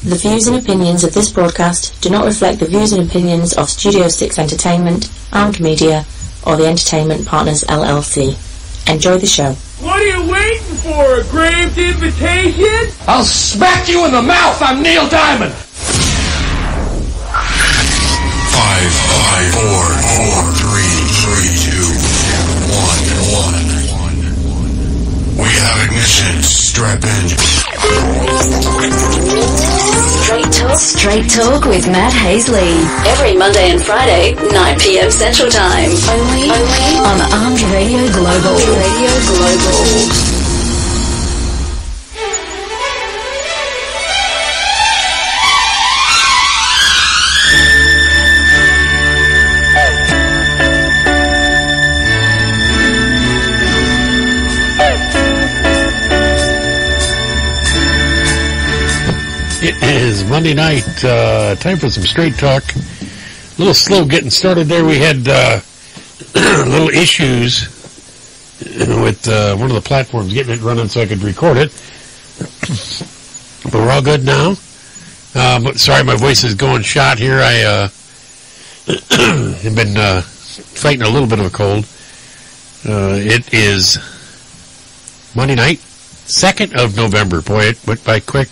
The views and opinions of this broadcast do not reflect the views and opinions of Studio 6 Entertainment, Armed Media, or the Entertainment Partners LLC. Enjoy the show. What are you waiting for? A graved invitation? I'll smack you in the mouth! I'm Neil Diamond! 5, 4, 3, 2, 1. We have ignition. Strap in. Straight Talk with Matt Hasley. Every Monday and Friday, 9 p.m. Central Time. Only on Armed Radio Global. It is Monday night, time for some straight talk. A little slow getting started there. We had little issues with one of the platforms getting it running so I could record it. But we're all good now. But sorry, my voice is going shot here. I have been fighting a little bit of a cold. It is Monday night, 2nd of November. Boy, it went by quick.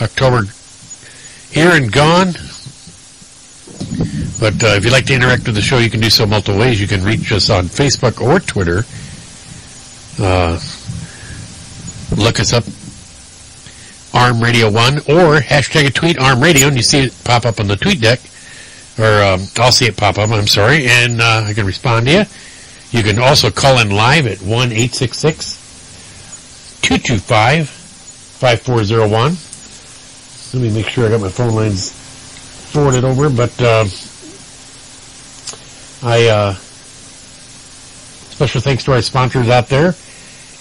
October here and gone. But if you'd like to interact with the show, you can do so multiple ways. You can reach us on Facebook or Twitter. Look us up, Arm Radio 1, or hashtag a tweet, Arm Radio, and you see it pop up on the tweet deck. Or I'll see it pop up, I'm sorry, and I can respond to you. You can also call in live at 1-866-225-5401. Let me make sure I got my phone lines forwarded over, but special thanks to our sponsors out there,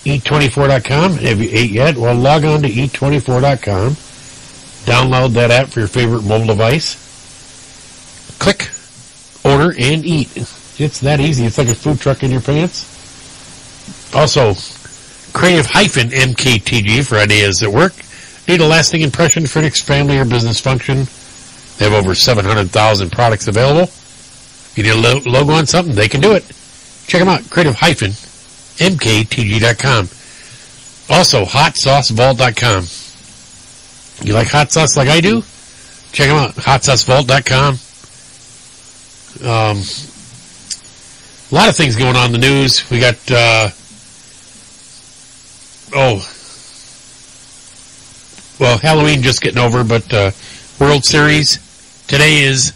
Eat24.com. Have you ate yet? Well, log on to Eat24.com. Download that app for your favorite mobile device. Click, order, and eat. It's that easy. It's like a food truck in your pants. Also, Creative-MKTG for ideas at work. Need a lasting impression for next family or business function? They have over 700,000 products available. You need a logo on something? They can do it. Check them out, creative-mktg.com. Also, hotsaucevault.com. You like hot sauce like I do? Check them out, hotsaucevault.com. A lot of things going on in the news. We got, well, Halloween just getting over, but World Series. Today is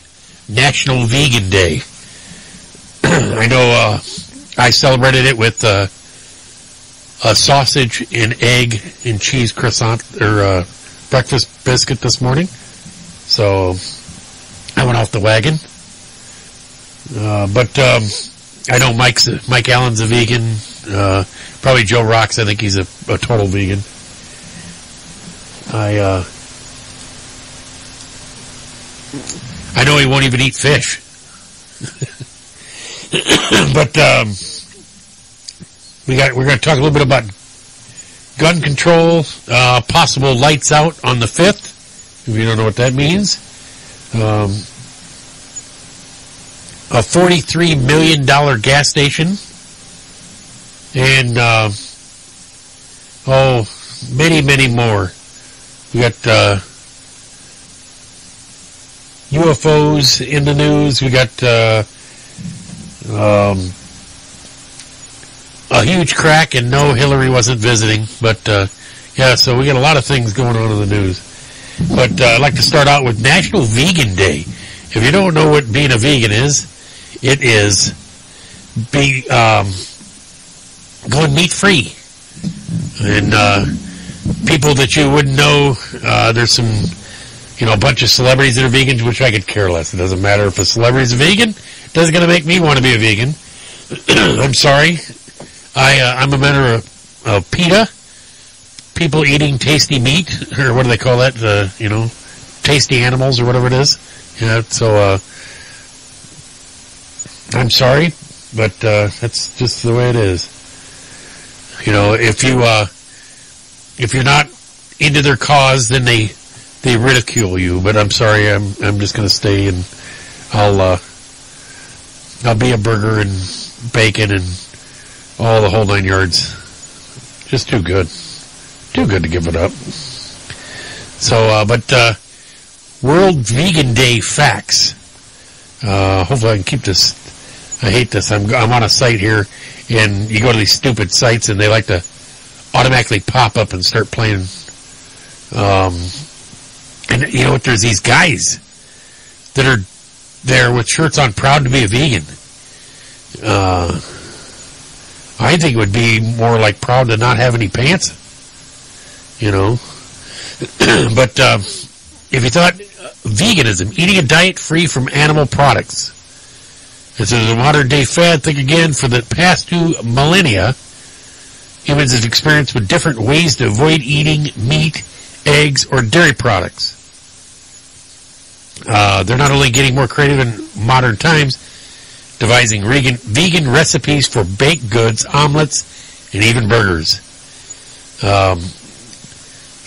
National Vegan Day. I know I celebrated it with a sausage and egg and cheese croissant or breakfast biscuit this morning. So I went off the wagon. But I know Mike Allen's a vegan. Probably Joe Rocks. I think he's a total vegan. I know he won't even eat fish. But we're going to talk a little bit about gun control, possible lights out on the 5th, if you don't know what that means. A $43 million gas station, and many, many more. We got UFOs in the news. We got a huge crack, and no, Hillary wasn't visiting. But yeah, so we got a lot of things going on in the news. But I'd like to start out with National Vegan Day. If you don't know what being a vegan is, it is going meat-free. And people that you wouldn't know, there's some, a bunch of celebrities that are vegans, which I could care less. It doesn't matter if a celebrity's a vegan. It doesn't going to make me want to be a vegan. I'm sorry. I'm a member of PETA, people eating tasty meat, or what do they call that? Tasty animals or whatever it is. Yeah, so I'm sorry, but that's just the way it is. If you're not into their cause, then they they ridicule you. But I'm sorry, I'm just going to stay, and I'll be a burger and bacon and all the whole 9 yards. Just too good to give it up. So, World Vegan Day facts. Hopefully I can keep this. I hate this. I'm on a site here, and you go to these stupid sites, and they like to automatically pop up and start playing. And you know what? There's these guys that are there with shirts on, proud to be a vegan. I think it would be more like proud to not have any pants. You know. But if you thought veganism, eating a diet free from animal products, this is a modern day fad, think again. For the past 2 millennia, humans have experienced with different ways to avoid eating meat, eggs, or dairy products. They're not only getting more creative in modern times, devising vegan recipes for baked goods, omelets, and even burgers.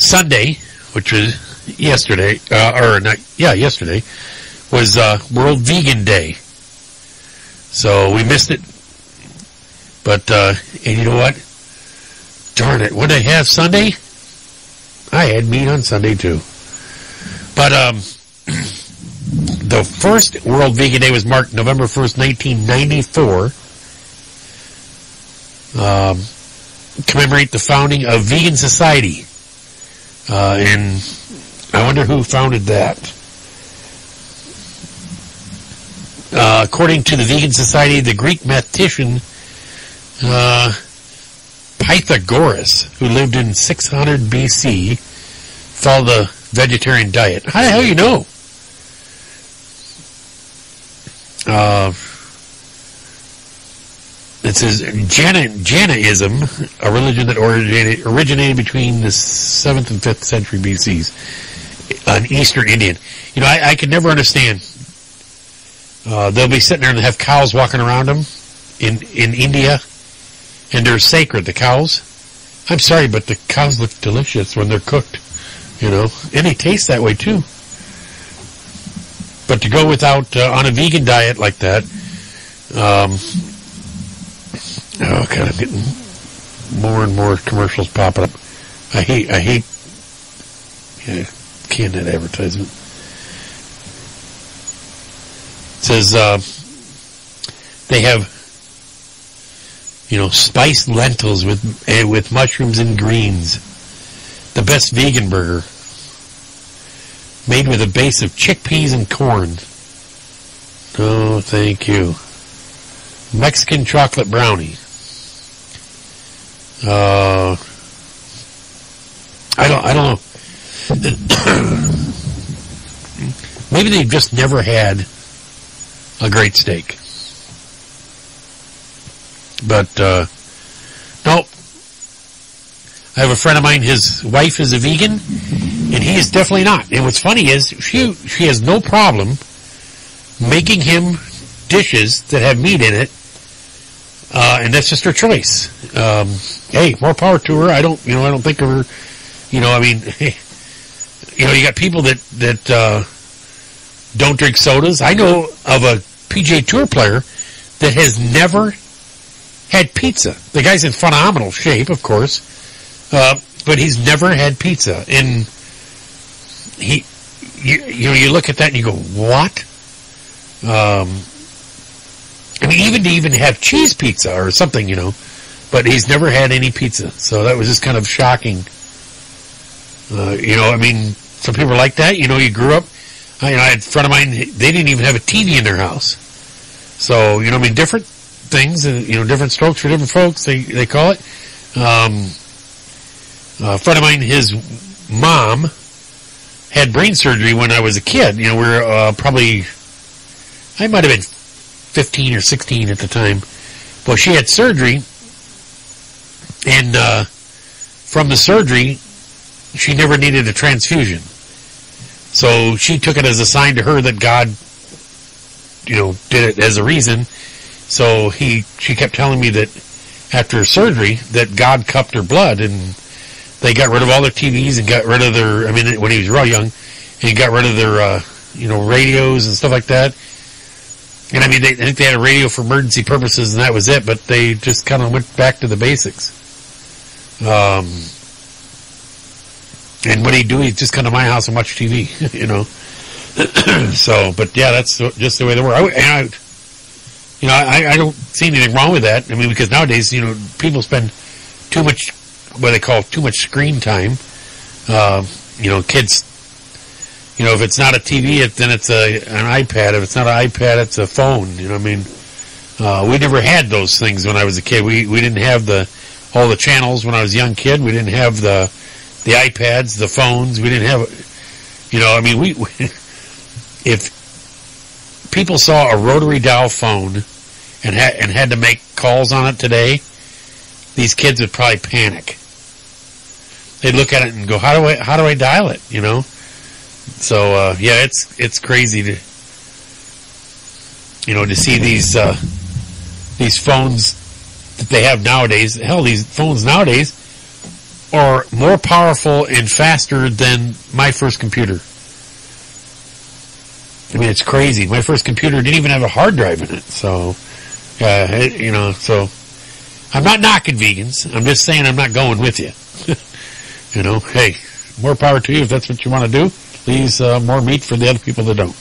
Sunday, which was yesterday, yesterday, was World Vegan Day. So we missed it. But, and you know what? Darn it. What did I have Sunday? I had meat on Sunday too. But, the first World Vegan Day was marked November 1st, 1994. Commemorate the founding of Vegan Society. And I wonder who founded that. According to the Vegan Society, the Greek mathematician Pythagoras, who lived in 600 BC, followed the vegetarian diet. How the hell you know? It says Jainism, a religion that originated between the 7th and 5th century BCs, an Eastern Indian. You know, I could never understand. They'll be sitting there and have cows walking around them in India, and they're sacred, the cows. I'm sorry, but the cows look delicious when they're cooked, you know, and they taste that way too. But to go without, on a vegan diet like that, oh God, I'm getting more and more commercials popping up. I hate canned advertisement. It says, they have, you know, spiced lentils with mushrooms and greens. The best vegan burger. Made with a base of chickpeas and corn. Oh, thank you. Mexican chocolate brownie. I don't know. Maybe they've just never had a great steak. But, nope. I have a friend of mine, his wife is a vegan, and he is definitely not. And what's funny is, she has no problem making him dishes that have meat in it, and that's just her choice. Hey, more power to her. I don't think of her, you know, you got people that don't drink sodas. I know of a PGA Tour player that has never had pizza. The guy's in phenomenal shape, of course, but he's never had pizza. And you look at that and you go, what? I mean, even to even have cheese pizza or something, you know, but he's never had any pizza. So that was just kind of shocking. You know, I mean, some people are like that. You know, you grew up, I had a friend of mine, they didn't even have a TV in their house. So, you know, I mean, different things, and, you know, different strokes for different folks, they call it. A friend of mine, his mom had brain surgery when I was a kid. You know, we were probably, I might have been 15 or 16 at the time. Well, she had surgery, and from the surgery, she never needed a transfusion. So she took it as a sign to her that God, you know, did it as a reason. So she kept telling me that after surgery, that God cupped her blood, and they got rid of all their TVs and got rid of their, I mean, when he was real young, and got rid of their, radios and stuff like that. And I mean, I think they had a radio for emergency purposes and that was it, but they just kind of went back to the basics. And what he'd do, he'd just come to my house and watch TV, So, but yeah, that's just the way they were. I don't see anything wrong with that. I mean, because nowadays, people spend too much, what they call too much screen time. Kids, if it's not a TV, then it's an iPad. If it's not an iPad, it's a phone. We never had those things when I was a kid. We didn't have all the channels when I was a young kid. We didn't have the iPads, the phones. We didn't have, if people saw a rotary dial phone and had to make calls on it today, these kids would probably panic. They'd look at it and go, how do I dial it? So it's crazy to to see these phones that they have nowadays. Hell, these phones nowadays are more powerful and faster than my first computer. I mean, it's crazy. My first computer didn't even have a hard drive in it. So, so I'm not knocking vegans. I'm just saying I'm not going with you. Hey, more power to you if that's what you want to do. Please, more meat for the other people that don't.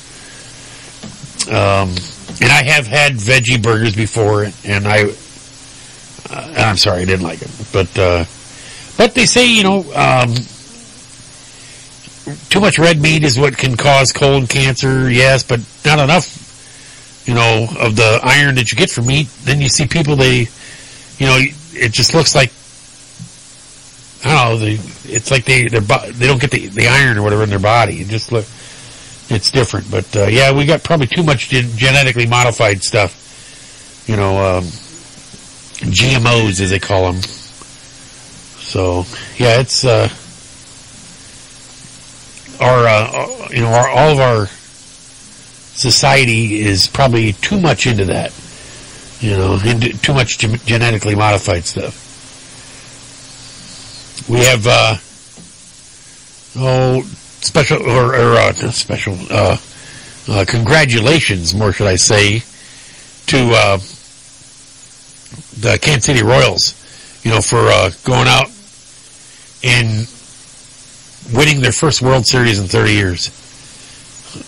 And I have had veggie burgers before, and I'm sorry, I didn't like them. But they say, too much red meat is what can cause colon cancer, yes, but not enough, of the iron that you get from meat. Then you see people, it just looks like, I don't know, it's like they don't get the iron or whatever in their body. It just it's different. But, we got probably too much genetically modified stuff. GMOs, as they call them. So, yeah, it's, all of our society is probably too much into that, into too much genetically modified stuff. We have, congratulations, more should I say, to, the Kansas City Royals, for, going out and winning their first World Series in 30 years.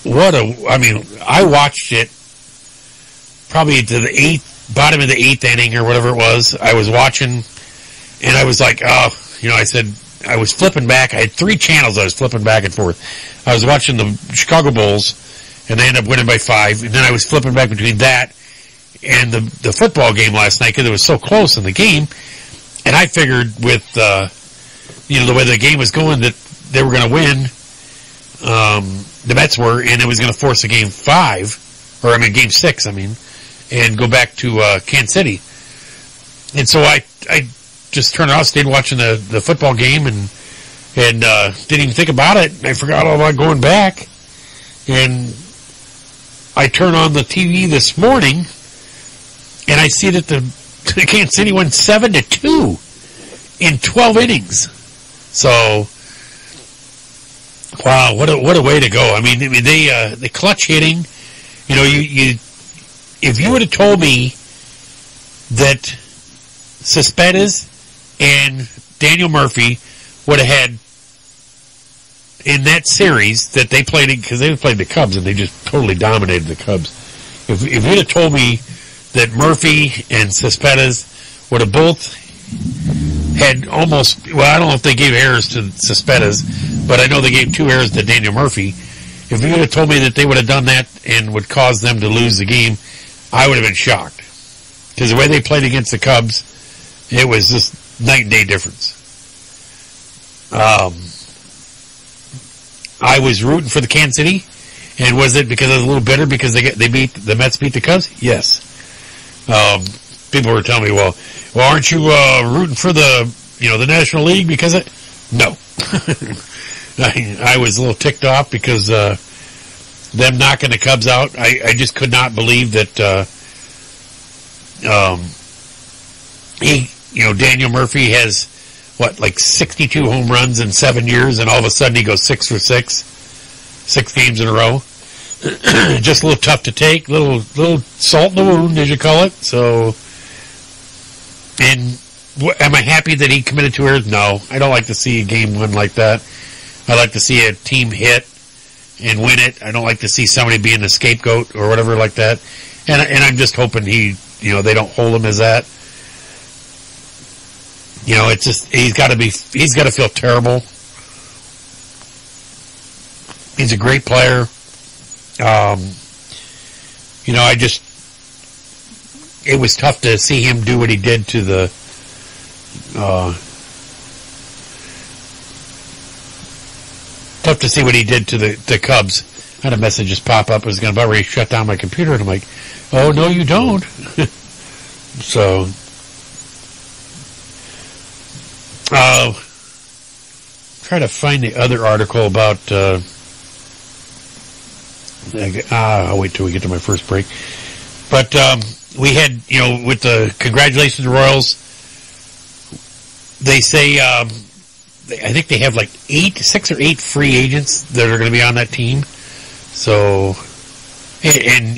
I watched it probably to the bottom of the 8th inning or whatever it was. I was watching and I was like, I said, I was flipping back. I had 3 channels I was flipping back and forth. I was watching the Chicago Bulls and they ended up winning by 5. And then I was flipping back between that and the football game last night because it was so close in the game. And I figured with, the way the game was going that they were going to win, the Mets were, and it was going to force a game 6, and go back to, Kansas City. And so I just turned off, stayed watching the football game and didn't even think about it. I forgot all about going back. And I turn on the TV this morning and I see that the Kansas City won 7-2 in 12 innings. So, wow, what a way to go. I mean, they clutch hitting. If you would have told me that Cespedes and Daniel Murphy would have had in that series that they played, because they played the Cubs and they just totally dominated the Cubs. If you'd have told me that Murphy and Cespedes would have both had almost, I don't know if they gave errors to Cespedes, but I know they gave 2 errors to Daniel Murphy. If you would have told me that they would have done that and would cause them to lose the game, I would have been shocked. Because the way they played against the Cubs, it was just night and day difference. I was rooting for the Kansas City, and was it because I was a little bitter because the Mets beat the Cubs? Yes. People were telling me, well, aren't you rooting for the National League because of... No. I was a little ticked off because them knocking the Cubs out. I just could not believe that Daniel Murphy has like 62 home runs in 7 years, and all of a sudden he goes 6 for 6 games in a row. Just a little tough to take, little salt in the wound, as you call it. So, and am I happy that he committed 2 errors? No, I don't like to see a game win like that. I like to see a team hit and win it. I don't like to see somebody being the scapegoat or whatever like that. And I'm just hoping they don't hold him as that. It's just he's got to feel terrible. He's a great player. It was tough to see him do what he did to the Cubs. I had a message just pop up. I was going to about ready to shut down my computer, and I'm like, oh, no, you don't. So, try to find the other article about, I'll wait till we get to my first break. But, we had, with the congratulations to the Royals, they say, I think they have like 6 or 8 free agents that are going to be on that team. So, and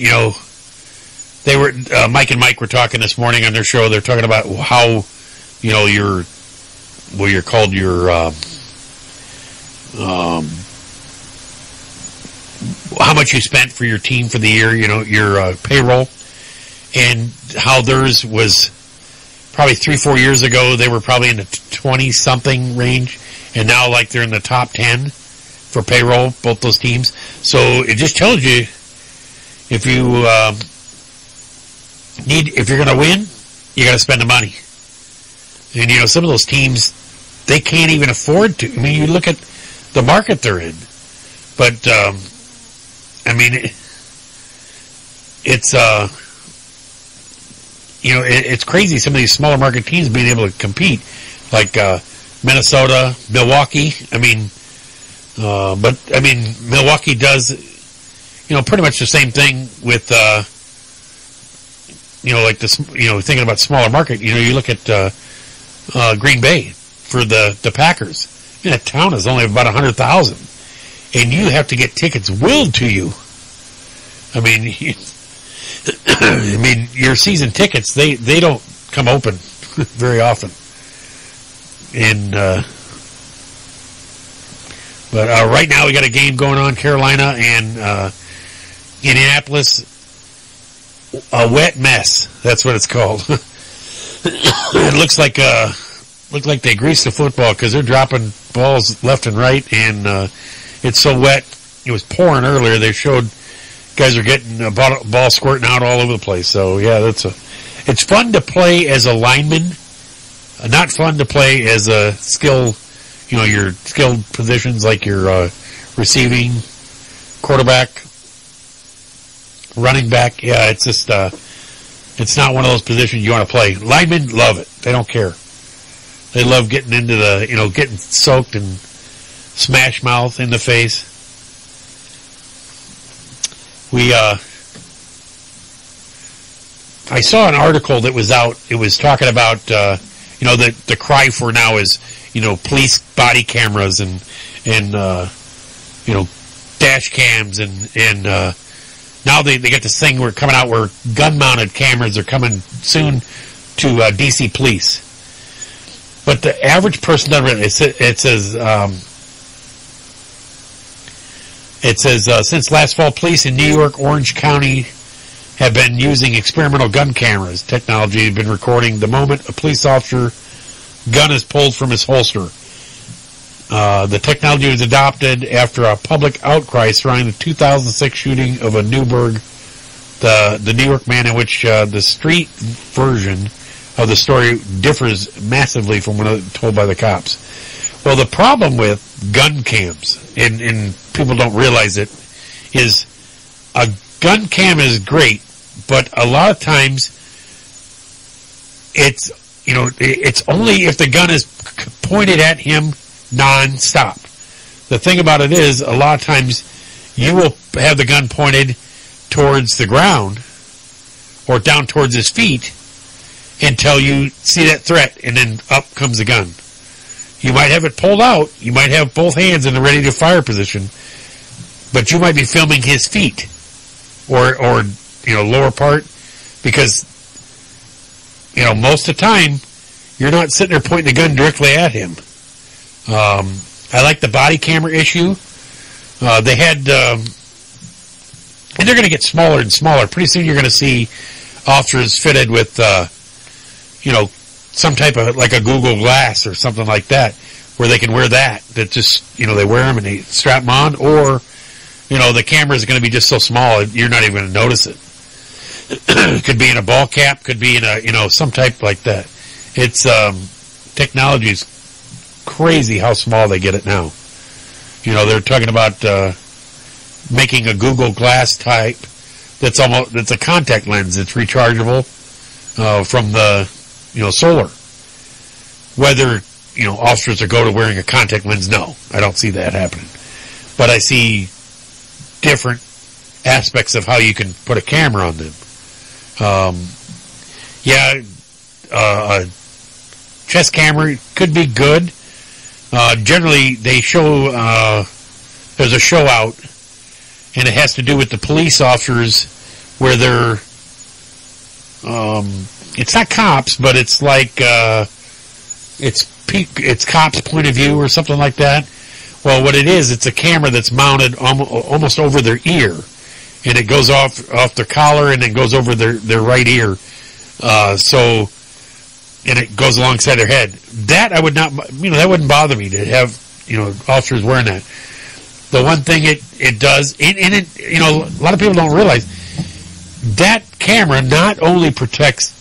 they were, Mike and Mike were talking this morning on their show. They're talking about how, you're called your, how much you spent for your team for the year, your payroll, and how theirs was probably 3-4 years ago. They were probably in the 20-something range, and now like they're in the top 10 for payroll, both those teams. So it just tells you if you're going to win, you got to spend the money. And some of those teams, they can't even afford to. I mean, you look at the market they're in, but it's crazy. Some of these smaller market teams being able to compete, like Minnesota, Milwaukee. But Milwaukee does, pretty much the same thing with, like this, thinking about smaller market. You look at Green Bay for the Packers. That town is only about 100,000, and you have to get tickets willed to you. Your season tickets, they don't come open very often. And, but right now we got a game going on, Carolina and Indianapolis. A wet mess. That's what it's called. It looks like they greased the football because they're dropping balls left and right, and it's so wet. It was pouring earlier. They showed guys are getting a ball squirting out all over the place. So yeah, it's fun to play as a lineman. Not fun to play as a skill. Your skilled positions like your receiving, quarterback, running back. Yeah, it's just it's not one of those positions you want to play. Linemen love it. They don't care. They love getting into the, getting soaked and smash mouth in the face. I saw an article that was out. It was talking about, the cry for now is, police body cameras and dash cams and now they get this thing coming out where gun-mounted cameras are coming soon to DC police. But the average person doesn't really. It says since last fall, police in New York, Orange County have been using experimental gun cameras. Technology has been recording the moment a police officer gun is pulled from his holster. The technology was adopted after a public outcry surrounding the 2006 shooting of a Newburgh, the New York man, in which the street version of the story differs massively from what told by the cops. Well, the problem with gun cams, and people don't realize it, is a gun cam is great, but a lot of times it's only if the gun is pointed at him non-stop. The thing about it is, a lot of times you will have the gun pointed towards the ground or down towards his feet until you see that threat, and then up comes the gun. You might have it pulled out. You might have both hands in the ready to fire position, but you might be filming his feet or lower part, because most of the time you're not sitting there pointing the gun directly at him. I like the body camera issue. They had, and they're going to get smaller and smaller. Pretty soon you're going to see officers fitted with, some type of, like a Google Glass or something like that, where they can wear that just, they wear them and they strap them on, or, the camera is going to be just so small you're not even going to notice it. It could be in a ball cap, could be in a, some type like that. It's, technology's crazy how small they get it now. They're talking about making a Google Glass type that's a contact lens. It's rechargeable from the solar. Whether officers are go to wearing a contact lens, no, I don't see that happening. But I see different aspects of how you can put a camera on them. A chest camera could be good. Generally, they show, there's a show out, and it has to do with the police officers where they're, it's not cops, but it's like, it's cops' point of view or something like that. Well, what it is, it's a camera that's mounted almost over their ear, and it goes off their collar and then goes over their right ear. And it goes alongside their head. That I would not, that wouldn't bother me to have, officers wearing that. The one thing it does, and it, a lot of people don't realize, that camera not only protects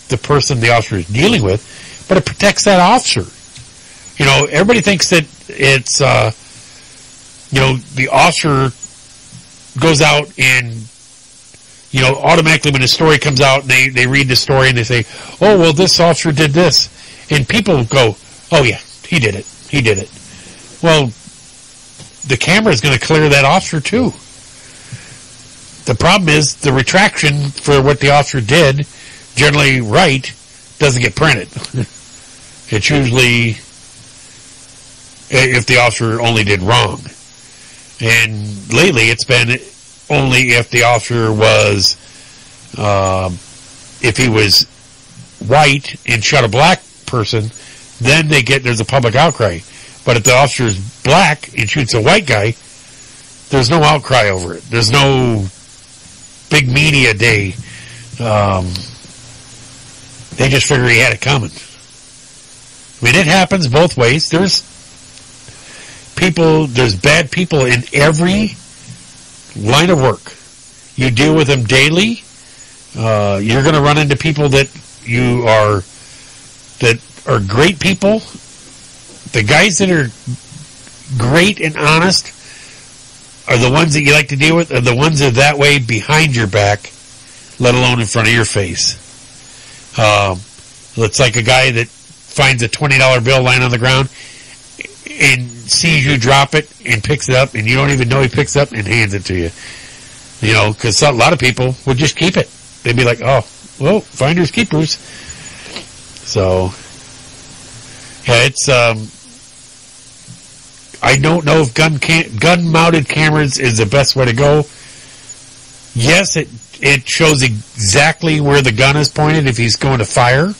the person the officer is dealing with, but it protects that officer. Everybody thinks that it's, the officer goes out and, automatically when the story comes out and they read the story and they say, oh, well, this officer did this. And people go, oh, yeah, he did it. Well, the camera is going to clear that officer, too. The problem is the retraction for what the officer did, generally right, doesn't get printed. It's usually if the officer only did wrong. And lately it's been only if the officer was, if he was white and shot a black person, then there's a public outcry. But if the officer is black and shoots a white guy, there's no outcry over it. There's no big media day. They just figure he had it coming. I mean, it happens both ways. There's bad people in every line of work. You deal with them daily. You're going to run into people that are great people. The guys that are great and honest are the ones that you like to deal with, are the ones that are that way behind your back, let alone in front of your face. It's like a guy that finds a $20 bill lying on the ground and sees you drop it and picks it up, and you don't even know he picks it up and hands it to you. Because a lot of people would just keep it. They'd be like, oh, well, finders keepers. So, yeah, it's, I don't know if gun-mounted cameras is the best way to go. Yes, it shows exactly where the gun is pointed if he's going to fire.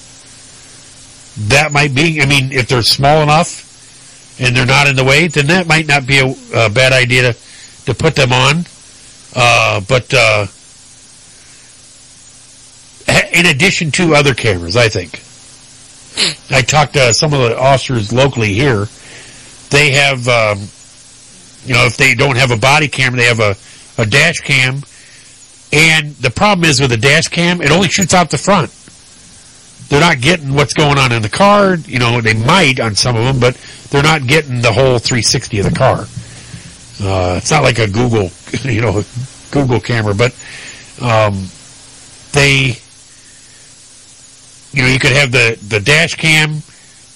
That might be, if they're small enough and they're not in the way, then that might not be a bad idea to put them on. But in addition to other cameras, I think. I talked to some of the officers locally here. They have, if they don't have a body camera, they have a dash cam. And the problem is with a dash cam, it only shoots out the front. They're not getting what's going on in the car. They might on some of them, but they're not getting the whole 360 of the car. It's not like a Google, Google camera, but you could have the dash cam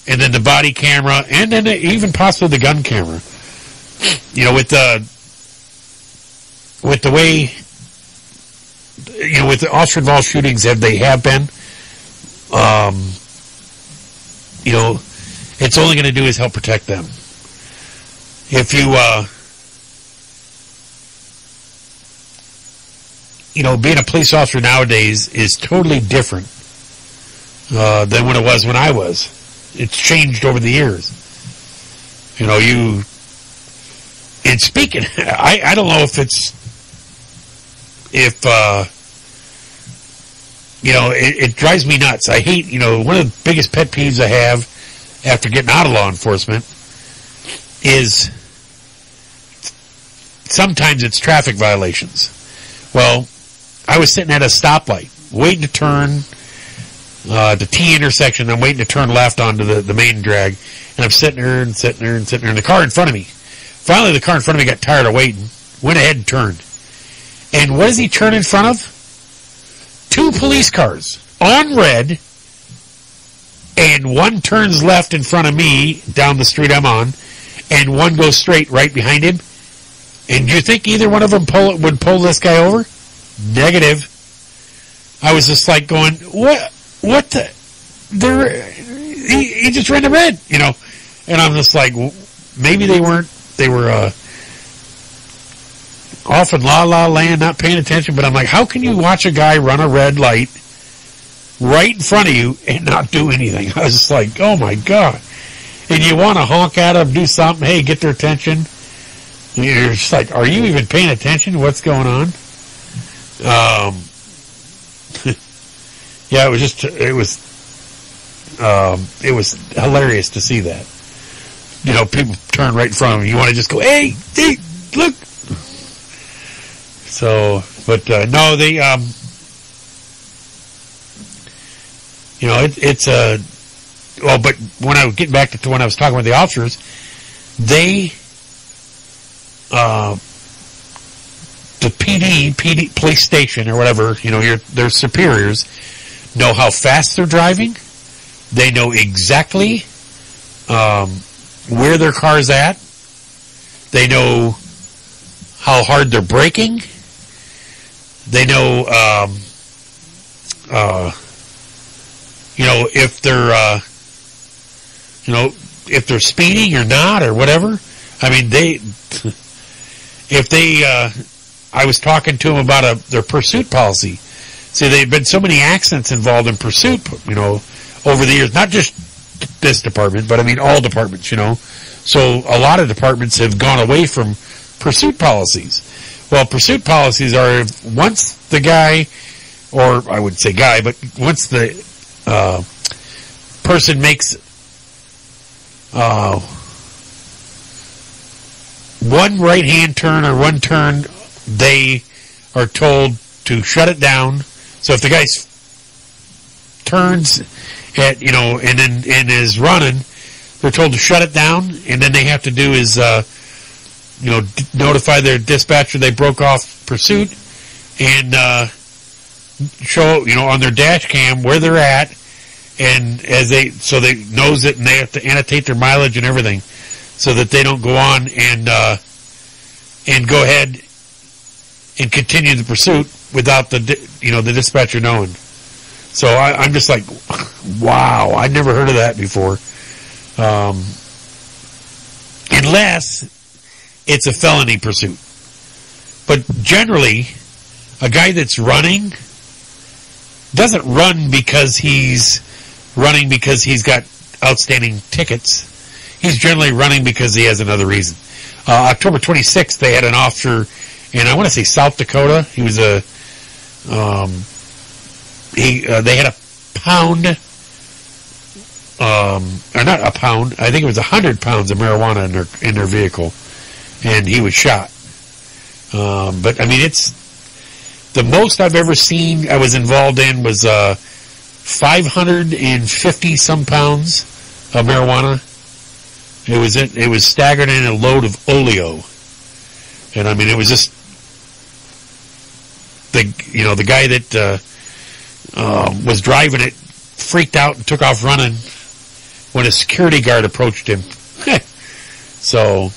and then the body camera and then even possibly the gun camera. With the way, with the officer-involved shootings, they have been, it's only going to do is help protect them. If you, being a police officer nowadays is totally different than when it was when I was. It's changed over the years. And speaking, I don't know if it drives me nuts. I hate, one of the biggest pet peeves I have after getting out of law enforcement is sometimes it's traffic violations. Well, I was sitting at a stoplight, waiting to turn the T intersection. I'm waiting to turn left onto the main drag, and I'm sitting there, and the car in front of me. Finally, the car in front of me got tired of waiting, went ahead and turned. And what does he turn in front of? 2 police cars on red, and one turns left in front of me down the street I'm on, and one goes straight right behind him. And do you think either one of them would pull this guy over? Negative. I was just like going, what the? He just ran the red, And I'm just like, maybe they were off in La La Land, not paying attention. But I'm like, how can you watch a guy run a red light right in front of you and not do anything? I was just like, oh my God. And you want to honk at them, do something, hey, get their attention. You're just like, are you even paying attention? What's going on? Yeah, it was hilarious to see that. People turn right in front of them. You want to just go, hey, look. So, but no, they, it's well, but when I was getting back to when I was talking with the officers, they, the PD police station or whatever, their superiors know how fast they're driving. They know exactly where their car's at. They know how hard they're braking. They know, if they're, if they're speeding or not or whatever. I mean, I was talking to them about their pursuit policy. See, there have been so many accidents involved in pursuit, over the years, not just this department, but I mean all departments, So a lot of departments have gone away from pursuit policies. Well, pursuit policies are once the guy, or I wouldn't say guy, but once the person makes one right-hand turn or one turn, they are told to shut it down. So if the guy turns at, and is running, they're told to shut it down, and then they have to do is, notify their dispatcher they broke off pursuit, and show, on their dash cam where they're at, and so they knows it, and they have to annotate their mileage and everything, so that they don't go on and go ahead and continue the pursuit without the dispatcher knowing. So I'm just like, wow, I'd never heard of that before. Unless it's a felony pursuit. But generally, a guy that's running doesn't run because he's got outstanding tickets. He's generally running because he has another reason. October 26th, they had an officer in, I want to say, South Dakota. He was they had a pound, or not a pound, I think it was 100 pounds of marijuana in their vehicle, and he was shot. But I mean, it's the most I've ever seen I was involved in was 550 some pounds of marijuana. It was staggered in a load of oleo, and I mean, it was just the guy that was driving it freaked out and took off running when a security guard approached him. So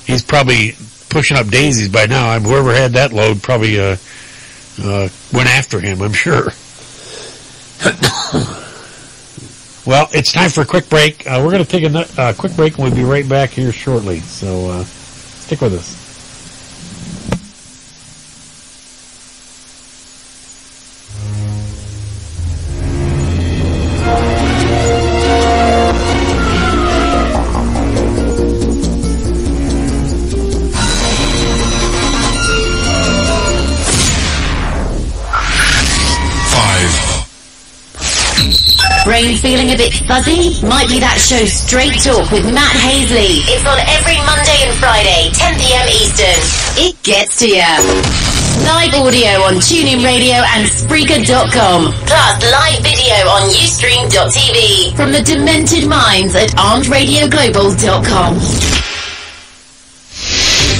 he's probably pushing up daisies by now. Whoever had that load probably went after him, I'm sure. Well, it's time for a quick break. We're going to take a quick break, and we'll be right back here shortly. So stick with us. Brain feeling a bit fuzzy? Might be that show Straight Talk with Matt Hasley. It's on every Monday and Friday, 10 p.m. Eastern. It gets to ya. Live audio on TuneIn Radio and Spreaker.com. Plus live video on Ustream.tv. From the demented minds at ArmedRadioGlobal.com.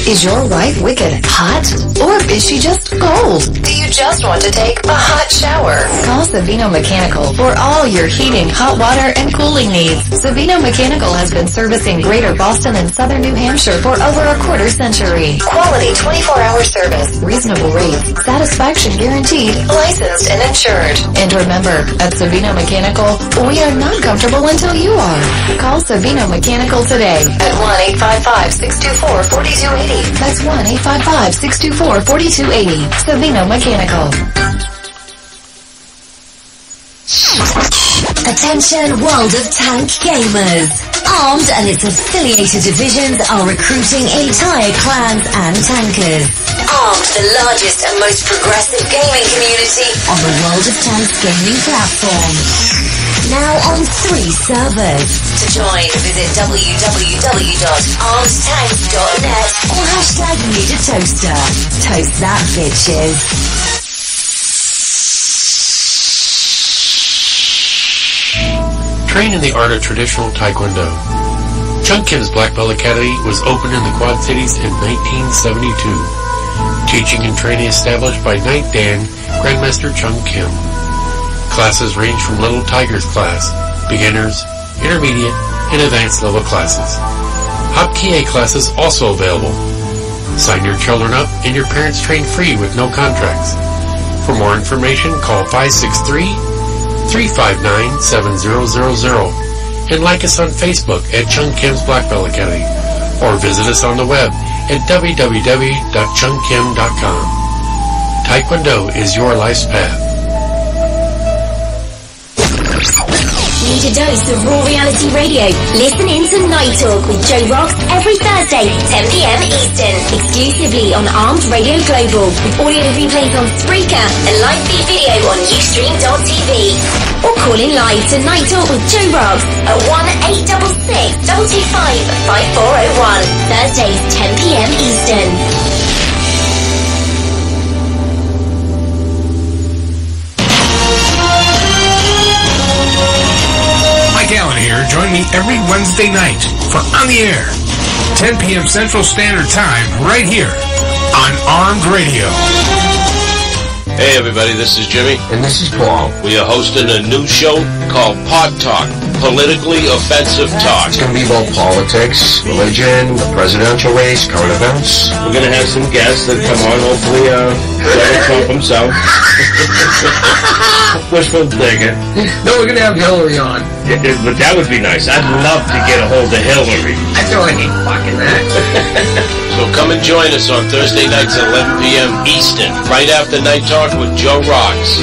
Is your wife wicked hot? Or is she just cold? Do you just want to take a hot shower? Call Savino Mechanical for all your heating, hot water, and cooling needs. Savino Mechanical has been servicing Greater Boston and Southern New Hampshire for over a quarter century. Quality 24-hour service, reasonable rates, satisfaction guaranteed, licensed and insured. And remember, at Savino Mechanical, we are not comfortable until you are. Call Savino Mechanical today at 1-855-624-4280. That's 1-855-624-4280. Savino Mechanical. Attention World of Tank gamers. Armed and its affiliated divisions are recruiting entire clans and tankers. Armed, the largest and most progressive gaming community on the World of Tanks gaming platform. Now on 3 servers. To join, visit www.armedtanks.net or #NeedAToaster. Toast that, bitches. Train in the art of traditional Taekwondo. Chung Kim's Black Belt Academy was opened in the Quad Cities in 1972. Teaching and training established by Knight Dan, Grandmaster Chung Kim. Classes range from Little Tigers class, beginners, intermediate, and advanced level classes. Hop Kie classes also available. Sign your children up and your parents train free with no contracts. For more information, call 563-359-7000 and like us on Facebook at Chung Kim's Black Belt Academy or visit us on the web at www.chungkim.com. Taekwondo is your life's path. Need a dose of raw reality radio? Listen in to Night Talk with Joe Rocks every Thursday, 10 p.m. Eastern, exclusively on Armed Radio Global, with audio replays on Spreaker and live feed video on Ustream.tv. Or call in live to Night Talk with Joe Rocks at 1-866-225-5401, Thursdays, 10 p.m. Eastern. Allen here. Join me every Wednesday night for On the Air, 10 p.m. Central Standard Time, right here on Armed Radio. Hey everybody, this is Jimmy. And this is Paul. We are hosting a new show called Pod Talk, politically offensive talk. It's going to be about politics, religion, the presidential race, current events. We're going to have some guests that come on, hopefully Donald Trump himself. Wishful thinking. No, we're going to have Hillary on. But that would be nice. I'd love to get a hold of Hillary. I thought I ain't fucking that. So come and join us on Thursday nights at 11 p.m. Eastern, right after Night Talk with Joe Rocks.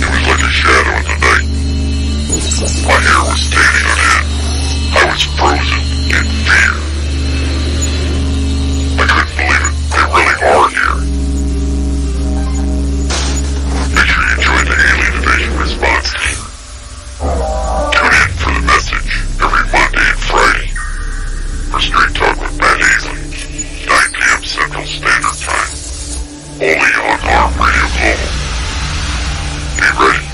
It was like a shadow in the night. My hair was standing on end. I was frozen in fear. I couldn't believe it. They really are here. Make sure you join the Alien Invasion response team. Tune in for the message every Monday and Friday for Straight Talk with Matt Hasley, 9 p.m. Central Standard Time, only on Armed Radio Global. Be ready.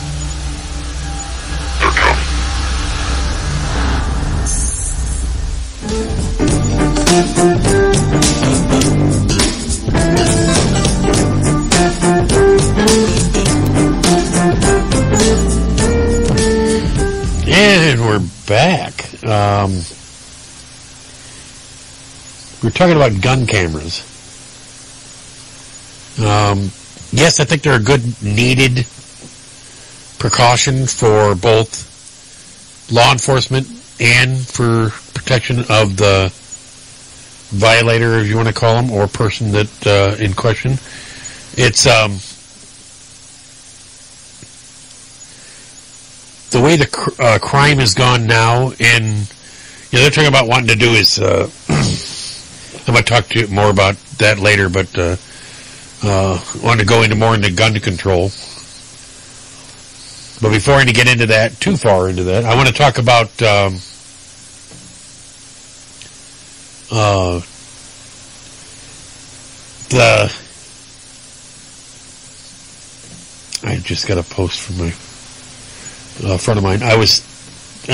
They're coming. And we're back. We're talking about gun cameras. yes, I think they're a good needed precaution for both law enforcement and for protection of the violator, if you want to call him, or person that in question. It's the way the crime has gone now, and they're talking about wanting to do is I'm going to talk to you more about that later, but want to go into more into gun control. But before I get into that, too far into that, I want to talk about I just got a post from my friend of mine. I'd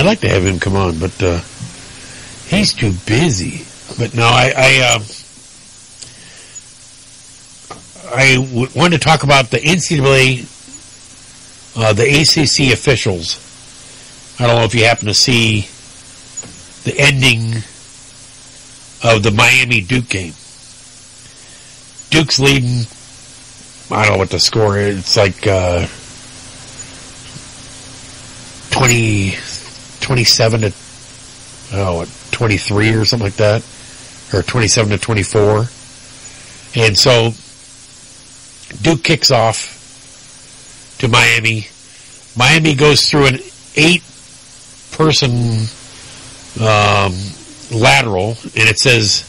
like to have him come on, but he's too busy. But no, I wanted to talk about the NCAA, the ACC officials. I don't know if you happen to see the ending of the Miami-Duke game. Duke's leading, I don't know what the score is. It's like 27 to 23 or something like that, or 27 to 24. And so Duke kicks off to Miami. Miami goes through an 8-person lateral, and it says,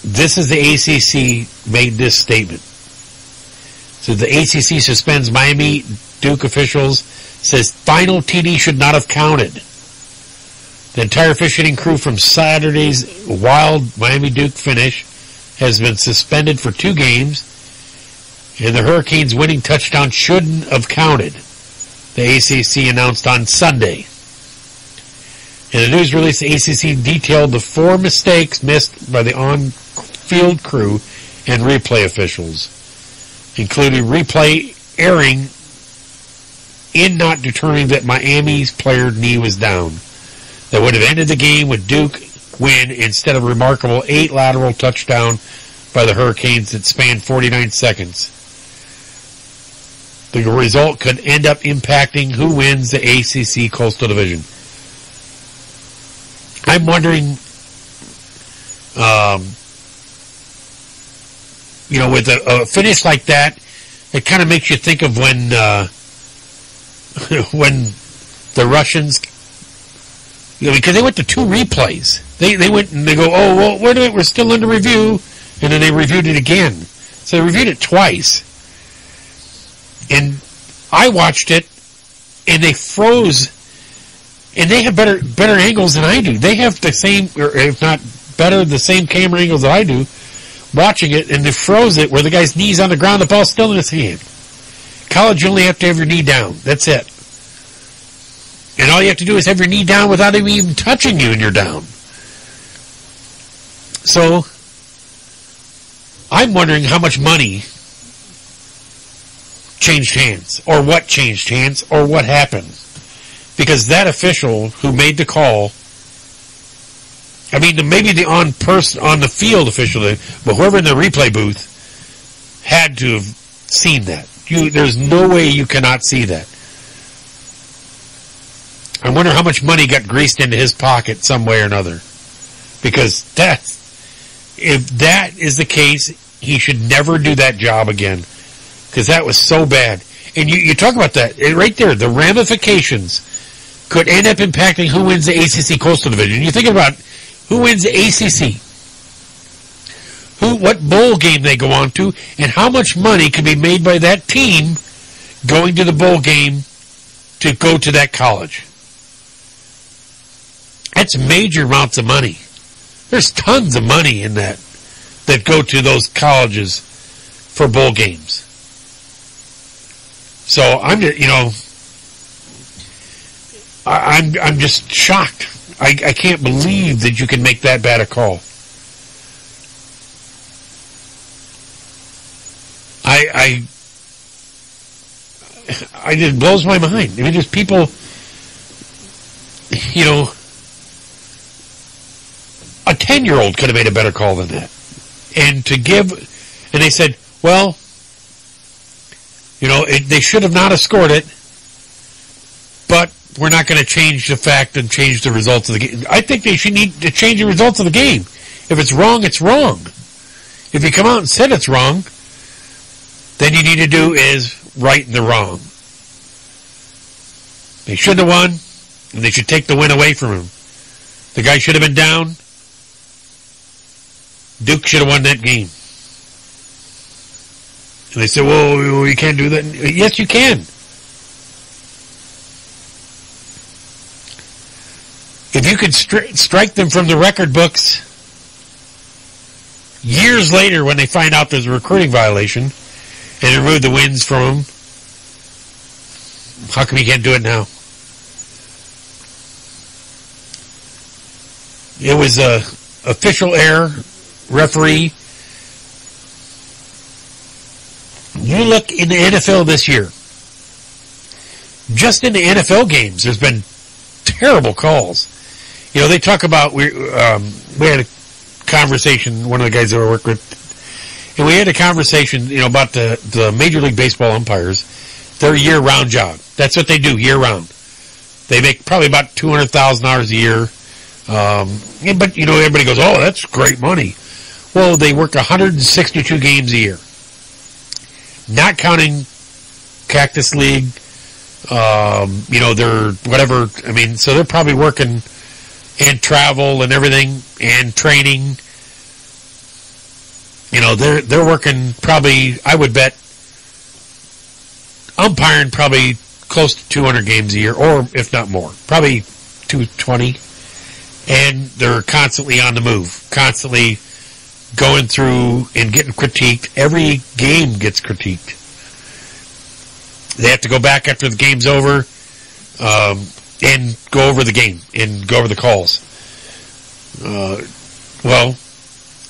this is the ACC made this statement. So the ACC suspends Miami Duke officials, says final TD should not have counted. The entire officiating crew from Saturday's wild Miami Duke finish has been suspended for 2 games, and the Hurricanes' winning touchdown shouldn't have counted, the ACC announced on Sunday. In a news release, the ACC detailed the 4 mistakes missed by the on-field crew and replay officials, including replay erring in not determining that Miami's player knee was down. That would have ended the game with Duke win instead of a remarkable 8 lateral touchdown by the Hurricanes that spanned 49 seconds. The result could end up impacting who wins the ACC Coastal Division. I'm wondering, with a finish like that, it kind of makes you think of when the Russians, because they went to 2 replays. They went and they go, oh, well, wait a minute, we're still under review. And then they reviewed it again. So they reviewed it twice. And I watched it, and they froze, and they have better angles than I do. They have the same, or if not better, the same camera angles that I do, watching it, and they froze it where the guy's knee's on the ground, the ball's still in his hand. College, you only have to have your knee down. That's it. And all you have to do is have your knee down without him even touching you, and you're down. So, I'm wondering how much money changed hands, or what changed hands, or what happened. Because that official who made the call, I mean, maybe the on the field official, but whoever in the replay booth had to have seen that. There's no way you cannot see that. I wonder how much money got greased into his pocket some way or another. Because if that is the case, he should never do that job again. Because that was so bad. And you talk about that, right there, the ramifications could end up impacting who wins the ACC Coastal Division. You think about who wins the ACC, what bowl game they go on to, and how much money can be made by that team going to the bowl game to go to that college. That's major amounts of money. There's tons of money in that go to those colleges for bowl games. So I'm just shocked. I can't believe that you can make that bad a call. It just blows my mind. I mean, just people, a 10-year-old could have made a better call than that. And they said, Well, they should have not have scored it, but we're not going to change the fact and change the results of the game. I think they should need to change the results of the game. If it's wrong, it's wrong. If you come out and said it's wrong, then you need to do is right the wrong. They should have won, and they should take the win away from him. The guy should have been down. Duke should have won that game. And they said, well, you can't do that. Yes, you can. If you could strike them from the record books years later when they find out there's a recruiting violation and remove the wins from them, how come you can't do it now? It was a official error, referee. You look in the NFL this year. Just in the NFL games, there's been terrible calls. They talk about we had a conversation. One of the guys that I work with, and we had a conversation, about the Major League Baseball umpires. Their year-round job. That's what they do year-round. They make probably about $200,000 a year. But everybody goes, "Oh, that's great money." Well, they work 162 games a year, not counting Cactus League. They're whatever. So they're probably working and travel and everything and training. They're working probably, I would bet, umpiring probably close to 200 games a year, or if not more, probably 220. And they're constantly on the move, constantly going through and getting critiqued. Every game gets critiqued. They have to go back after the game's over and go over the game and go over the calls. Well,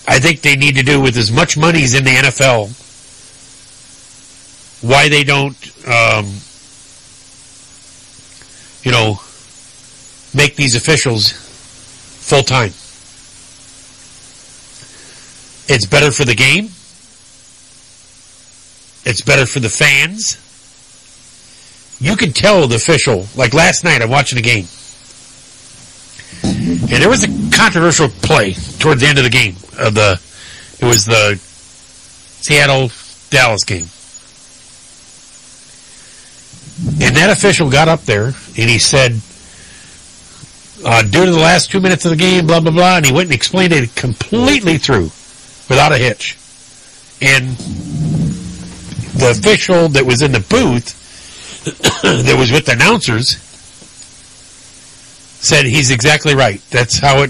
I think they need to do with as much money as in the NFL, why they don't, make these officials full-time. It's better for the game. It's better for the fans. You can tell the official, like last night, I'm watching a game. And there was a controversial play toward the end of the game. It was the Seattle-Dallas game. And that official got up there and he said, due to the last 2 minutes of the game, blah, blah, blah, and he went and explained it completely through without a hitch. And the official that was in the booth that was with the announcers said he's exactly right. That's how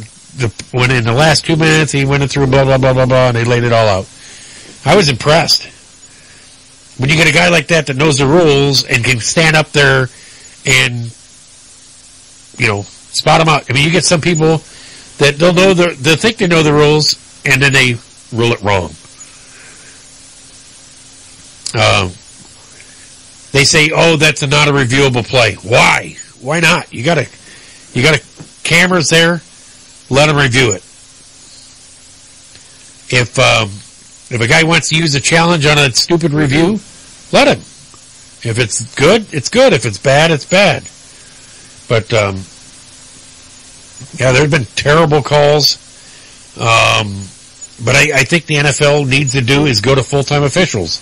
when in the last 2 minutes he went through blah, blah, blah, blah, blah, and they laid it all out. I was impressed. When you get a guy like that knows the rules and can stand up there and, spot them out. You get some people that they'll think they know the rules and then they rule it wrong. They say, "Oh, that's not a reviewable play." Why? Why not? You got cameras there. Let them review it. If a guy wants to use a challenge on a stupid review, let him. If it's good, it's good. If it's bad, it's bad. But there have been terrible calls. But I think the NFL needs to do is go to full-time officials.